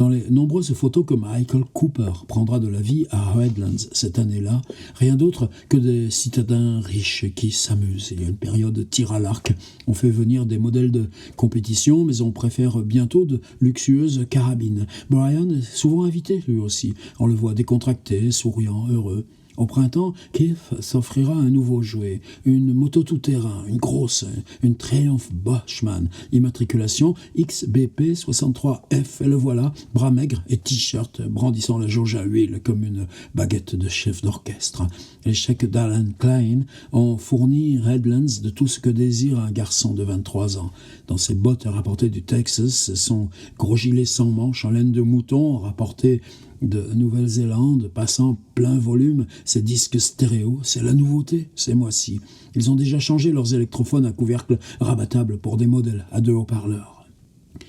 Dans les nombreuses photos que Michael Cooper prendra de la vie à Redlands cette année-là, rien d'autre que des citadins riches qui s'amusent. Il y a une période tir à l'arc. On fait venir des modèles de compétition, mais on préfère bientôt de luxueuses carabines. Brian est souvent invité, lui aussi. On le voit décontracté, souriant, heureux. Au printemps, Keith s'offrira un nouveau jouet, une moto tout-terrain, une grosse, une Triumph Bushman, immatriculation XBP 63F, et le voilà, bras maigre et t-shirt, brandissant la jauge à huile comme une baguette de chef d'orchestre. Les chèques d'Alan Klein ont fourni Redlands de tout ce que désire un garçon de 23 ans. Dans ses bottes rapportées du Texas, son gros gilet sans manches en laine de mouton rapporté de Nouvelle-Zélande, passant plein volume, ces disques stéréo, c'est la nouveauté, ces mois-ci. Ils ont déjà changé leurs électrophones à couvercle rabattable pour des modèles à 2 haut-parleurs.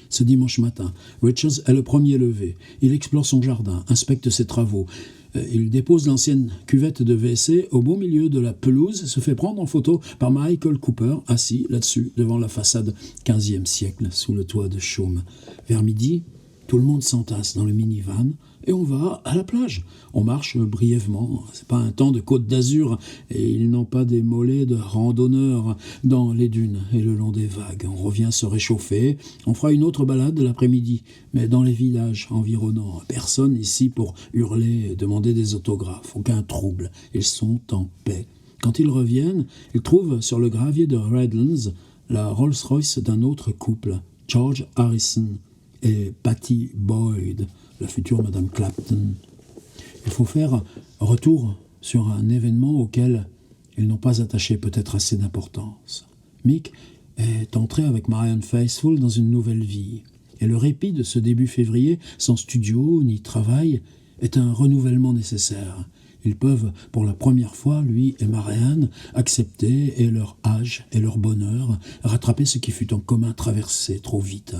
Ce dimanche matin, Richards est le premier levé. Il explore son jardin, inspecte ses travaux. Il dépose l'ancienne cuvette de WC au beau milieu de la pelouse et se fait prendre en photo par Michael Cooper, assis là-dessus, devant la façade 15e siècle, sous le toit de chaume. Vers midi, tout le monde s'entasse dans le minivan et on va à la plage. On marche brièvement, c'est pas un temps de Côte d'Azur et ils n'ont pas des mollets de randonneurs dans les dunes et le long des vagues. On revient se réchauffer, on fera une autre balade l'après-midi, mais dans les villages environnants. Personne ici pour hurler et demander des autographes, aucun trouble, ils sont en paix. Quand ils reviennent, ils trouvent sur le gravier de Redlands la Rolls-Royce d'un autre couple, George Harrison et Patty Boyd, la future Madame Clapton. Il faut faire retour sur un événement auquel ils n'ont pas attaché peut-être assez d'importance. Mick est entré avec Marianne Faithfull dans une nouvelle vie. Et le répit de ce début février, sans studio ni travail, est un renouvellement nécessaire. Ils peuvent, pour la première fois, lui et Marianne, accepter, et leur âge et leur bonheur, rattraper ce qui fut en commun traversé trop vite.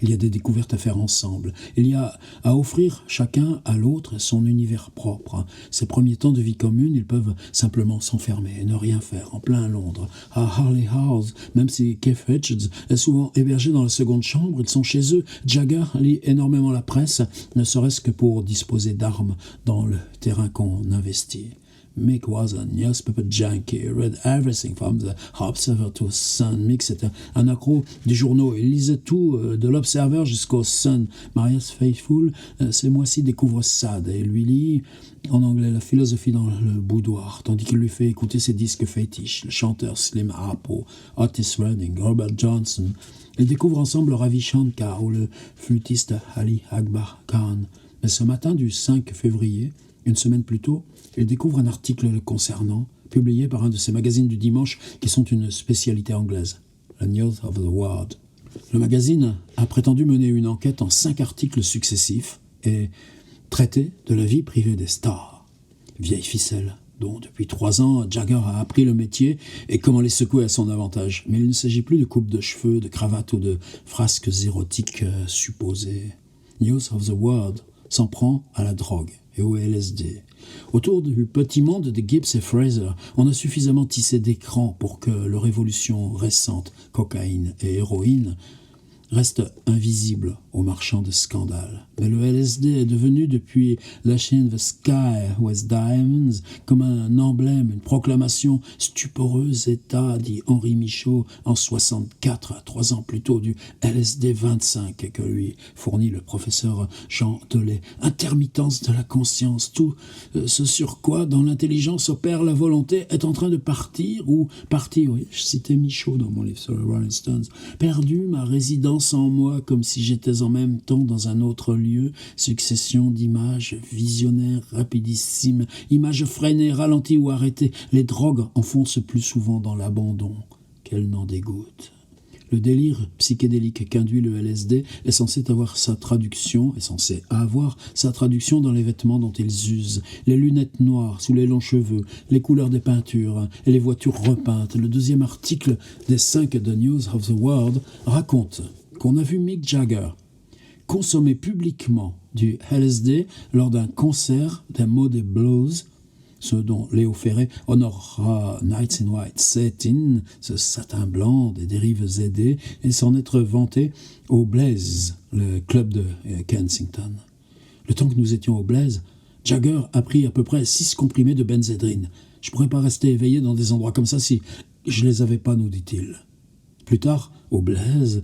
Il y a des découvertes à faire ensemble. Il y a à offrir chacun à l'autre son univers propre. Ces premiers temps de vie commune, ils peuvent simplement s'enfermer et ne rien faire en plein Londres. À Harley House, même si Keith Richards est souvent hébergé dans la seconde chambre, ils sont chez eux. Jagger lit énormément la presse, ne serait-ce que pour disposer d'armes dans le terrain qu'on investit. Mick was a newspaper junkie, read everything from the Observer to Sun. Mick, c'était un accro des journaux. Il lisait tout, de l'Observer jusqu'au Sun. Marianne Faithfull, ces mois-ci, découvre Sade et lui lit en anglais la philosophie dans le boudoir, tandis qu'il lui fait écouter ses disques fétiches, le chanteur Slim Harpo, Otis Redding, Robert Johnson. Ils découvrent ensemble Ravi Shankar ou le flûtiste Ali Akbar Khan. Mais ce matin du 5 février, une semaine plus tôt, il découvre un article le concernant, publié par un de ces magazines du dimanche qui sont une spécialité anglaise, la News of the World. Le magazine a prétendu mener une enquête en 5 articles successifs et traiter de la vie privée des stars. Vieille ficelle, dont depuis 3 ans, Jagger a appris le métier et comment les secouer à son avantage. Mais il ne s'agit plus de coupe de cheveux, de cravate ou de frasques érotiques supposées. News of the World s'en prend à la drogue et au LSD. Autour du petit monde de Gibbs et Fraser, on a suffisamment tissé d'écrans pour que leur évolution récente, cocaïne et héroïne, reste invisible aux marchands de scandales. Mais le LSD est devenu depuis Lashing the Sky with Diamonds comme un emblème, une proclamation stuporeuse état, dit Henri Michaud en 64, 3 ans plus tôt, du LSD 25 que lui fournit le professeur Jean Delay. Intermittence de la conscience, tout ce sur quoi dans l'intelligence opère la volonté est en train de partir ou partir, oui, je citais Michaud dans mon livre sur les Rolling Stones, perdu ma résidence en moi comme si j'étais en même temps dans un autre lieu, succession d'images visionnaires rapidissimes, images freinées, ralenties ou arrêtées. Les drogues enfoncent plus souvent dans l'abandon qu'elles n'en dégoûtent. Le délire psychédélique qu'induit le LSD est censé avoir sa traduction dans les vêtements dont ils usent, les lunettes noires sous les longs cheveux, les couleurs des peintures et les voitures repeintes. Le 2e article des 5 de News of the World raconte qu'on a vu Mick Jagger consommer publiquement du LSD lors d'un concert des Moody Blues ce dont Léo Ferré honorera Nights in White Satin, ce satin blanc des dérives aidées, et s'en être vanté au Blaze, le club de Kensington. Le temps que nous étions au Blaze, Jagger a pris à peu près 6 comprimés de benzédrine. Je pourrais pas rester éveillé dans des endroits comme ça si je les avais pas, nous dit-il. Plus tard, au Blaze,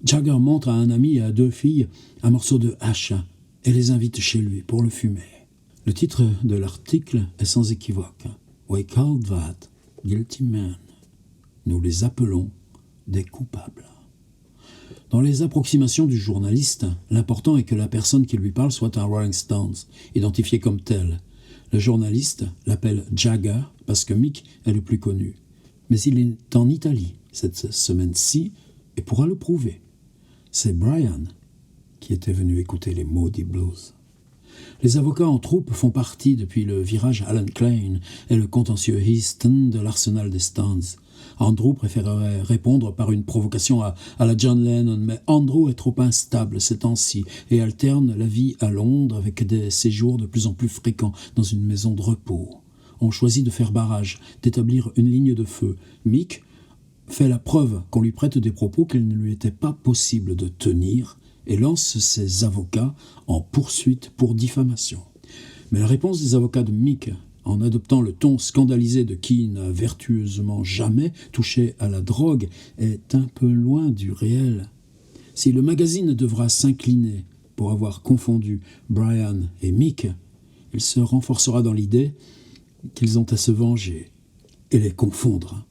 Jagger montre à un ami et à 2 filles un morceau de hache et les invite chez lui pour le fumer. Le titre de l'article est sans équivoque. We call that guilty men. Nous les appelons des coupables. Dans les approximations du journaliste, l'important est que la personne qui lui parle soit un Rolling Stones, identifié comme tel. Le journaliste l'appelle Jagger parce que Mick est le plus connu. Mais il est en Italie cette semaine-ci et pourra le prouver. C'est Brian qui était venu écouter les Moody Blues. Les avocats en troupe font partie depuis le virage Alan Klein et le contentieux Easton de l'arsenal des Stones. Andrew préférerait répondre par une provocation à la John Lennon, mais Andrew est trop instable ces temps-ci et alterne la vie à Londres avec des séjours de plus en plus fréquents dans une maison de repos. On choisit de faire barrage, d'établir une ligne de feu. Mick fait la preuve qu'on lui prête des propos qu'il ne lui était pas possible de tenir et lance ses avocats en poursuite pour diffamation. Mais la réponse des avocats de Mick, en adoptant le ton scandalisé de qui n'a vertueusement jamais touché à la drogue, est un peu loin du réel. Si le magazine devra s'incliner pour avoir confondu Brian et Mick, il se renforcera dans l'idée qu'ils ont à se venger et les confondre.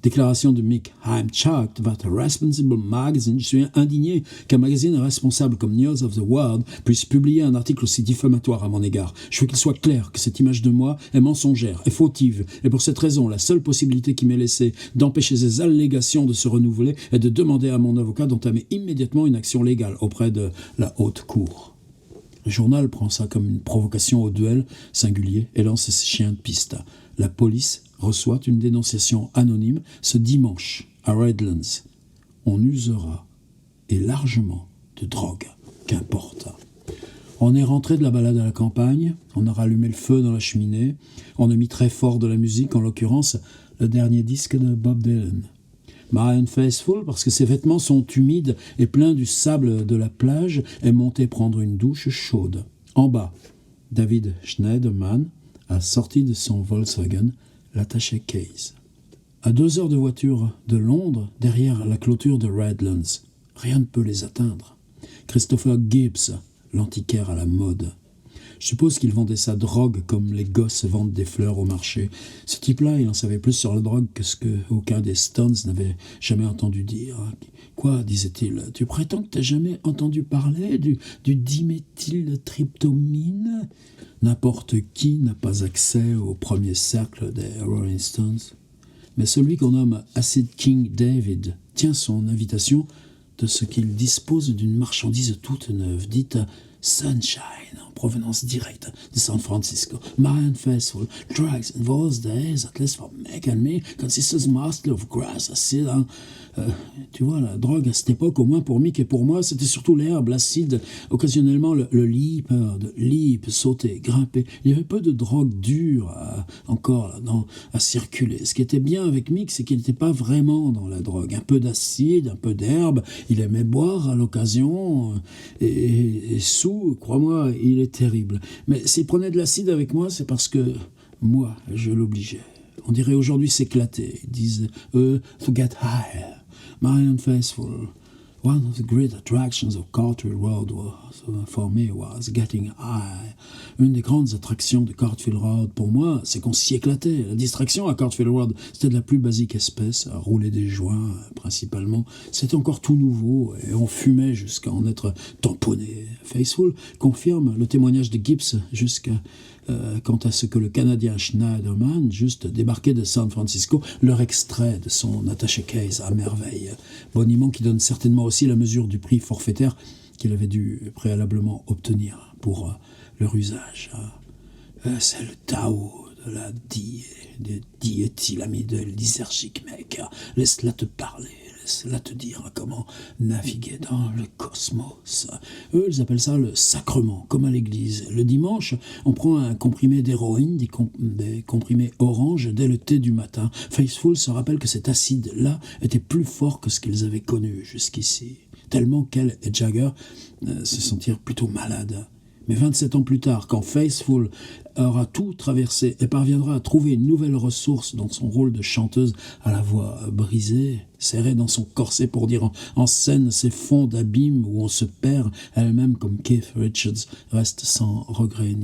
Déclaration de Mick. I'm shocked that a responsible magazine. Je suis indigné qu'un magazine responsable comme News of the World puisse publier un article aussi diffamatoire à mon égard. Je veux qu'il soit clair que cette image de moi est mensongère et fautive. Et pour cette raison, la seule possibilité qui m'est laissée d'empêcher ces allégations de se renouveler est de demander à mon avocat d'entamer immédiatement une action légale auprès de la haute cour. Le journal prend ça comme une provocation au duel singulier et lance ses chiens de piste. La police reçoit une dénonciation anonyme ce dimanche à Redlands. On usera, et largement, de drogue, qu'importe. On est rentré de la balade à la campagne, on a rallumé le feu dans la cheminée, on a mis très fort de la musique, en l'occurrence le dernier disque de Bob Dylan. Marianne Faithfull, parce que ses vêtements sont humides et pleins du sable de la plage, est montée prendre une douche chaude. En bas, David Schneiderman a sorti de son Volkswagen l'attaché case. À 2 heures de voiture de Londres, derrière la clôture de Redlands, rien ne peut les atteindre. Christopher Gibbs, l'antiquaire à la mode. Je suppose qu'il vendait sa drogue comme les gosses vendent des fleurs au marché. Ce type-là, il en savait plus sur la drogue que ce qu'aucun des Stones n'avait jamais entendu dire. Quoi, disait-il, tu prétends que tu n'as jamais entendu parler du diméthyltryptamine ? N'importe qui n'a pas accès au premier cercle des Rolling Stones. Mais celui qu'on nomme Acid King David tient son invitation de ce qu'il dispose d'une marchandise toute neuve, dite Sunshine, en provenance directe de San Francisco. Marianne Faithfull, drugs in those days, at least for Mick and me, consisted mostly of grass, acid. Tu vois, la drogue à cette époque, au moins pour Mick et pour moi, c'était surtout l'herbe, l'acide, occasionnellement le leap, sauter, grimper. Il y avait peu de drogue dure encore à circuler. Ce qui était bien avec Mick, c'est qu'il n'était pas vraiment dans la drogue. Un peu d'acide, un peu d'herbe, il aimait boire à l'occasion, et sous, crois-moi, il est terrible. Mais s'il prenait de l'acide avec moi, c'est parce que moi, je l'obligeais. On dirait aujourd'hui s'éclater. Ils disent to get high. Marianne Faithfull, one of the great attractions of Cartwheel Road for me was getting high. Une des grandes attractions de Cartwheel Road pour moi, c'est qu'on s'y éclatait. La distraction à Cartwheel Road, c'était de la plus basique espèce, à rouler des joints principalement. C'était encore tout nouveau et on fumait jusqu'à en être tamponné. Faithfull confirme le témoignage de Gibbs quant à ce que le Canadien Schneiderman, juste débarqué de San Francisco, leur extrait de son attaché case à merveille. Boniment qui donne certainement aussi la mesure du prix forfaitaire qu'il avait dû préalablement obtenir pour leur usage. C'est le Tao de la diéthylamide lysergique, mec. Laisse-la te parler. laisse là te dire comment naviguer dans le cosmos. Eux, ils appellent ça le sacrement, comme à l'église. Le dimanche, on prend un comprimé d'héroïne, des comprimés orange dès le thé du matin. Faithfull se rappelle que cet acide-là était plus fort que ce qu'ils avaient connu jusqu'ici. Tellement qu'elle et Jagger se sentirent plutôt malades. Mais 27 ans plus tard, quand Faithfull aura tout traversé et parviendra à trouver une nouvelle ressource dans son rôle de chanteuse à la voix brisée, serrée dans son corset pour dire en scène ces fonds d'abîme où on se perd, elle-même comme Keith Richards reste sans regret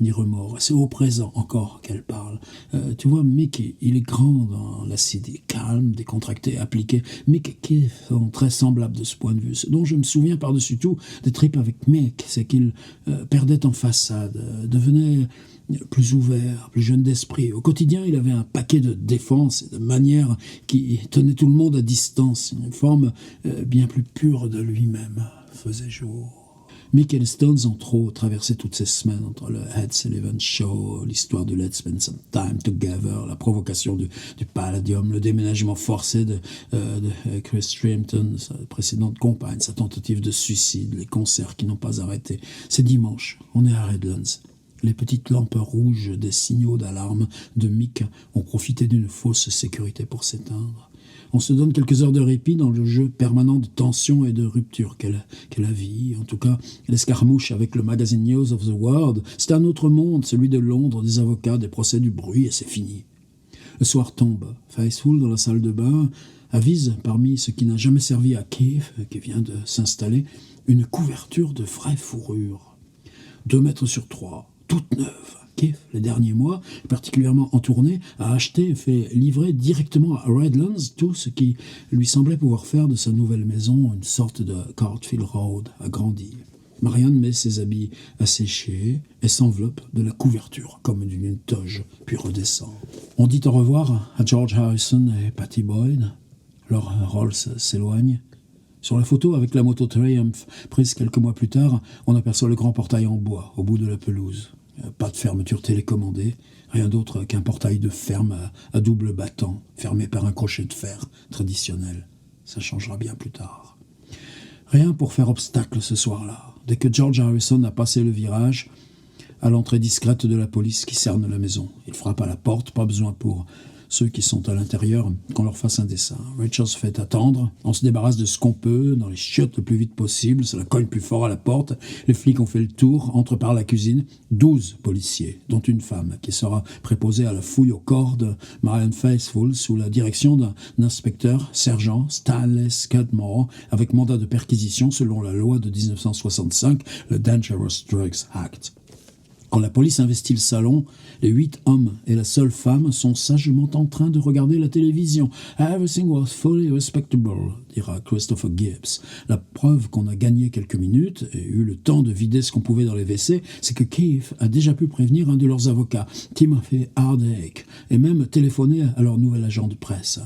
ni remords. C'est au présent encore qu'elle parle. Tu vois, Mick, il est grand dans l'acide, calme, décontracté, appliqué. Mick et Keith sont très semblables de ce point de vue. Ce dont je me souviens par-dessus tout des tripes avec Mick, c'est qu'il perdait en façade, devenait plus ouvert, plus jeune d'esprit. Au quotidien, il avait un paquet de défense et de manières qui tenaient tout le monde à distance. Une forme bien plus pure de lui-même faisait jour. Mick et les Stones ont trop traversé toutes ces semaines entre le Ed Sullivan Show, l'histoire de Let's Spend Some Time Together, la provocation du Palladium, le déménagement forcé de Chris Streamton, sa précédente compagne, sa tentative de suicide, les concerts qui n'ont pas arrêté. C'est dimanche, on est à Redlands. Les petites lampes rouges des signaux d'alarme de Mick ont profité d'une fausse sécurité pour s'éteindre. On se donne quelques heures de répit dans le jeu permanent de tension et de rupture qu'est la vie. En tout cas, l'escarmouche avec le magazine News of the World, c'est un autre monde, celui de Londres, des avocats, des procès, du bruit, et c'est fini. Le soir tombe. Faithfull, dans la salle de bain, avise, parmi ce qui n'a jamais servi à Keith, qui vient de s'installer, une couverture de vraie fourrure. 2 mètres sur 3, toute neuve. Keith, les derniers mois, particulièrement en tournée, a acheté et fait livrer directement à Redlands tout ce qui lui semblait pouvoir faire de sa nouvelle maison une sorte de Cartfield Road agrandi. Marianne met ses habits à sécher et s'enveloppe de la couverture comme d'une toge, puis redescend. On dit au revoir à George Harrison et Pattie Boyd. Leur Rolls s'éloigne. Sur la photo avec la moto Triumph, prise quelques mois plus tard, on aperçoit le grand portail en bois au bout de la pelouse. Pas de fermeture télécommandée, rien d'autre qu'un portail de ferme à double battant, fermé par un crochet de fer traditionnel. Ça changera bien plus tard. Rien pour faire obstacle ce soir-là. Dès que George Harrison a passé le virage, à l'entrée discrète de la police qui cerne la maison. Il frappe à la porte, pas besoin pour ceux qui sont à l'intérieur qu'on leur fasse un dessin. Richards fait attendre, on se débarrasse de ce qu'on peut, dans les chiottes le plus vite possible, ça la cogne plus fort à la porte, les flics ont fait le tour, entrent par la cuisine, 12 policiers, dont une femme, qui sera préposée à la fouille au corps de Marianne Faithfull sous la direction d'un inspecteur, sergent Stanley Scudmore, avec mandat de perquisition selon la loi de 1965, le Dangerous Drugs Act. Quand la police investit le salon, les 8 hommes et la seule femme sont sagement en train de regarder la télévision. « Everything was fully respectable », dira Christopher Gibbs. La preuve qu'on a gagné quelques minutes et eu le temps de vider ce qu'on pouvait dans les WC, c'est que Keith a déjà pu prévenir un de leurs avocats, Timothy Hardacre, et même téléphoner à leur nouvel agent de presse,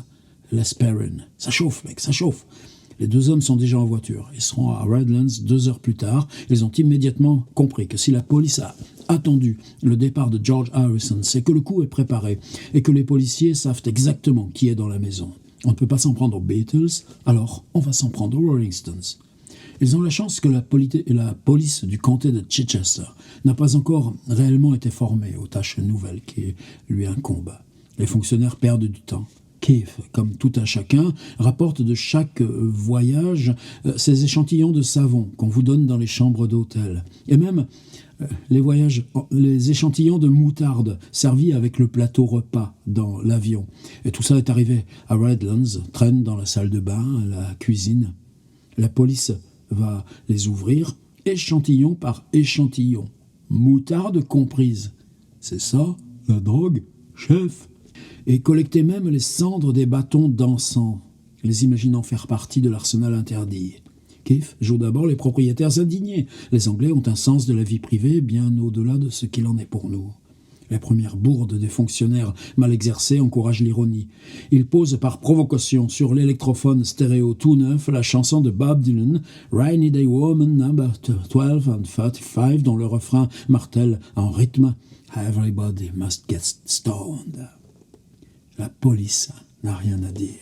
Les Perrin. « Ça chauffe, mec, ça chauffe !» Les 2 hommes sont déjà en voiture. Ils seront à Redlands 2 heures plus tard. Ils ont immédiatement compris que si la police a attendu le départ de George Harrison, c'est que le coup est préparé et que les policiers savent exactement qui est dans la maison. On ne peut pas s'en prendre aux Beatles, alors on va s'en prendre aux Rolling Stones. Ils ont la chance que la police du comté de Chichester n'a pas encore réellement été formée aux tâches nouvelles qui lui incombent. Les fonctionnaires perdent du temps. Keith, comme tout un chacun, rapporte de chaque voyage ces échantillons de savon qu'on vous donne dans les chambres d'hôtel. Et même les échantillons de moutarde servis avec le plateau repas dans l'avion. Et tout ça est arrivé à Redlands, traîne dans la salle de bain, la cuisine. La police va les ouvrir, échantillon par échantillon. Moutarde comprise. C'est ça, la drogue, chef? Et collecter même les cendres des bâtons d'encens, les imaginant faire partie de l'arsenal interdit. Keith joue d'abord les propriétaires indignés. Les Anglais ont un sens de la vie privée bien au-delà de ce qu'il en est pour nous. Les premières bourdes des fonctionnaires mal exercés encouragent l'ironie. Ils posent par provocation sur l'électrophone stéréo tout neuf la chanson de Bob Dylan, Rainy Day Woman No. 12 and 35, dont le refrain martèle en rythme Everybody must get stoned. La police n'a rien à dire.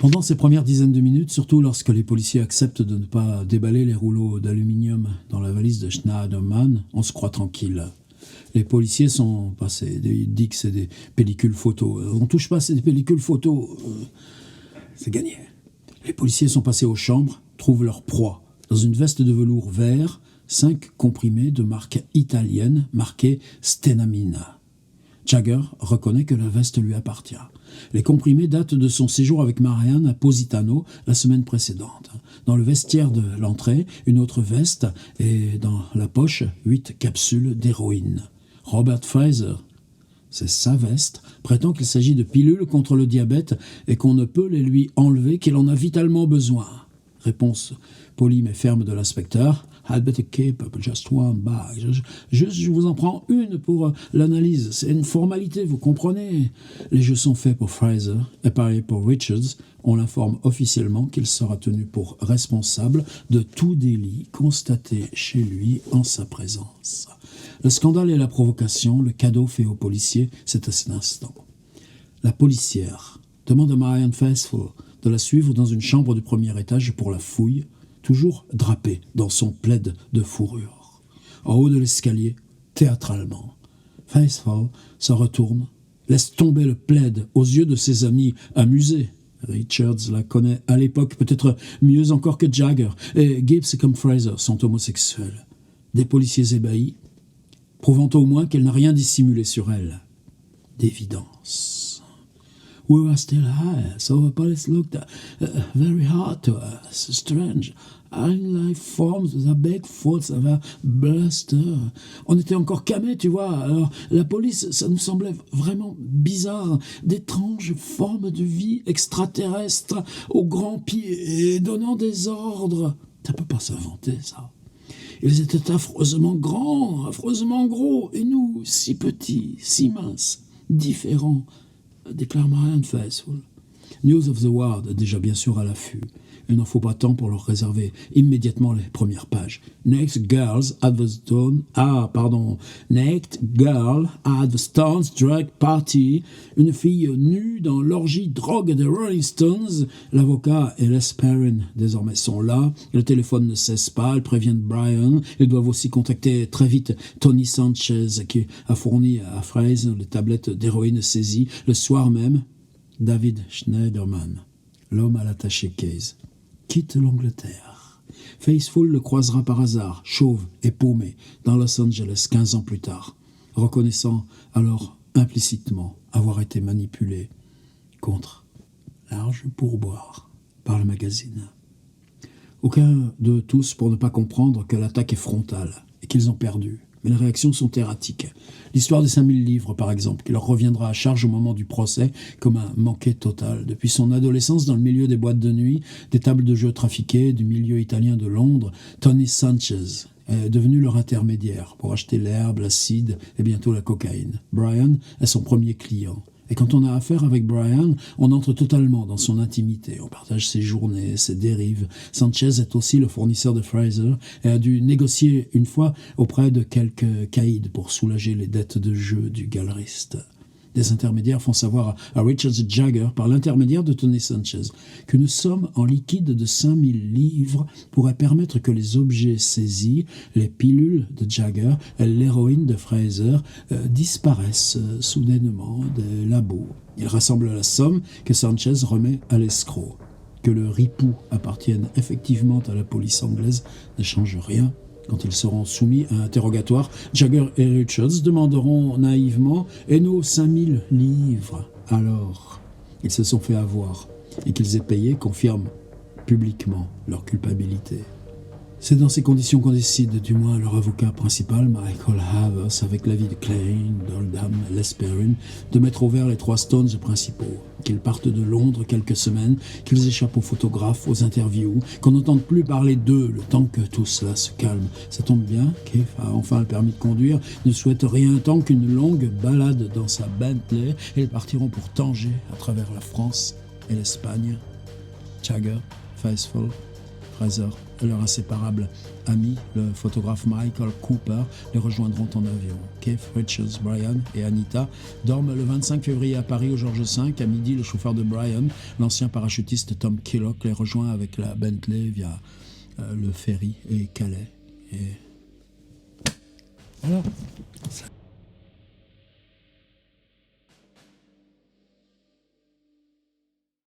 Pendant ces premières dizaines de minutes, surtout lorsque les policiers acceptent de ne pas déballer les rouleaux d'aluminium dans la valise de Schneiderman, on se croit tranquille. Les policiers sont passés, ils disent que c'est des pellicules photos. On touche pas, c'est des pellicules photos. C'est gagné. Les policiers sont passés aux chambres, trouvent leur proie. Dans une veste de velours vert, 5 comprimés de marque italienne marqués Stenamina. Jagger reconnaît que la veste lui appartient. Les comprimés datent de son séjour avec Marianne à Positano la semaine précédente. Dans le vestiaire de l'entrée, une autre veste et dans la poche, 8 capsules d'héroïne. Robert Fraser, c'est sa veste, prétend qu'il s'agit de pilules contre le diabète et qu'on ne peut les lui enlever qu'il en a vitalement besoin. Réponse polie mais ferme de l'inspecteur. I'd better keep just one bag. Je vous en prends une pour l'analyse. C'est une formalité, vous comprenez. Les jeux sont faits pour Fraser et pareil pour Richards. On l'informe officiellement qu'il sera tenu pour responsable de tout délit constaté chez lui en sa présence. Le scandale et la provocation, le cadeau fait aux policiers, c'est à cet instant. La policière demande à Marianne Faithfull de la suivre dans une chambre du premier étage pour la fouille, toujours drapée dans son plaid de fourrure. En haut de l'escalier, théâtralement, Faithfull se retourne, laisse tomber le plaid aux yeux de ses amis amusés. Richards la connaît à l'époque peut-être mieux encore que Jagger, et Gibbs comme Fraser sont homosexuels. Des policiers ébahis, prouvant au moins qu'elle n'a rien dissimulé sur elle. D'évidence. We were still high, so the police looked very hard to us. Strange. Life forms with a big foot of a bluster. On était encore camés, tu vois. Alors, la police, ça nous semblait vraiment bizarre. D'étranges formes de vie extraterrestres aux grands pieds et donnant des ordres. Ça peut pas s'inventer, ça. Ils étaient affreusement grands, affreusement gros, et nous, si petits, si minces, différents, déclare Marianne Faithfull. News of the World, déjà bien sûr à l'affût. Il n'en faut pas tant pour leur réserver immédiatement les premières pages. Naked girl at the Stones drug party. Une fille nue dans l'orgie drogue des Rolling Stones. L'avocat et Les Perrin désormais sont là. Le téléphone ne cesse pas. Ils préviennent Brian. Ils doivent aussi contacter très vite Tony Sanchez qui a fourni à Fraser les tablettes d'héroïne saisies. Le soir même, David Schneiderman, l'homme à l'attaché case, quitte l'Angleterre. Faithfull le croisera par hasard, chauve et paumé, dans Los Angeles 15 ans plus tard, reconnaissant alors implicitement avoir été manipulé contre large pourboire par le magazine. Aucun de tous pour ne pas comprendre que l'attaque est frontale et qu'ils ont perdu. Mais les réactions sont erratiques. L'histoire des 5000 livres, par exemple, qui leur reviendra à charge au moment du procès comme un manqué total. Depuis son adolescence dans le milieu des boîtes de nuit, des tables de jeux trafiquées, du milieu italien de Londres, Tony Sanchez est devenu leur intermédiaire pour acheter l'herbe, l'acide et bientôt la cocaïne. Brian est son premier client. Et quand on a affaire avec Brian, on entre totalement dans son intimité. On partage ses journées, ses dérives. Sanchez est aussi le fournisseur de Fraser et a dû négocier une fois auprès de quelques caïds pour soulager les dettes de jeu du galeriste. Des intermédiaires font savoir à Richards et Jagger, par l'intermédiaire de Tony Sanchez, qu'une somme en liquide de 5000 livres pourrait permettre que les objets saisis, les pilules de Jagger et l'héroïne de Fraser, disparaissent soudainement des labos. Ils rassemblent la somme que Sanchez remet à l'escroc. Que le ripou appartienne effectivement à la police anglaise ne change rien. Quand ils seront soumis à interrogatoire, Jagger et Richards demanderont naïvement « Et nos 5000 livres ?» Alors, ils se sont fait avoir et qu'ils aient payé confirme publiquement leur culpabilité. C'est dans ces conditions qu'on décide, du moins leur avocat principal, Michael Havers, avec l'avis de Klein, d'Oldham, Les Perrin, de mettre au vert les 3 Stones principaux, qu'ils partent de Londres quelques semaines, qu'ils échappent aux photographes, aux interviews, qu'on n'entende plus parler d'eux le temps que tout cela se calme. Ça tombe bien, Keith a enfin le permis de conduire, ne souhaite rien tant qu'une longue balade dans sa Bentley, et ils partiront pour Tanger, à travers la France et l'Espagne. Jagger, Faithfull, Fraser leur inséparable ami, le photographe Michael Cooper, les rejoindront en avion. Keith Richards, Brian et Anita dorment le 25 février à Paris au Georges V. À midi, le chauffeur de Brian, l'ancien parachutiste Tom Killock, les rejoint avec la Bentley via le ferry et Calais. Et voilà.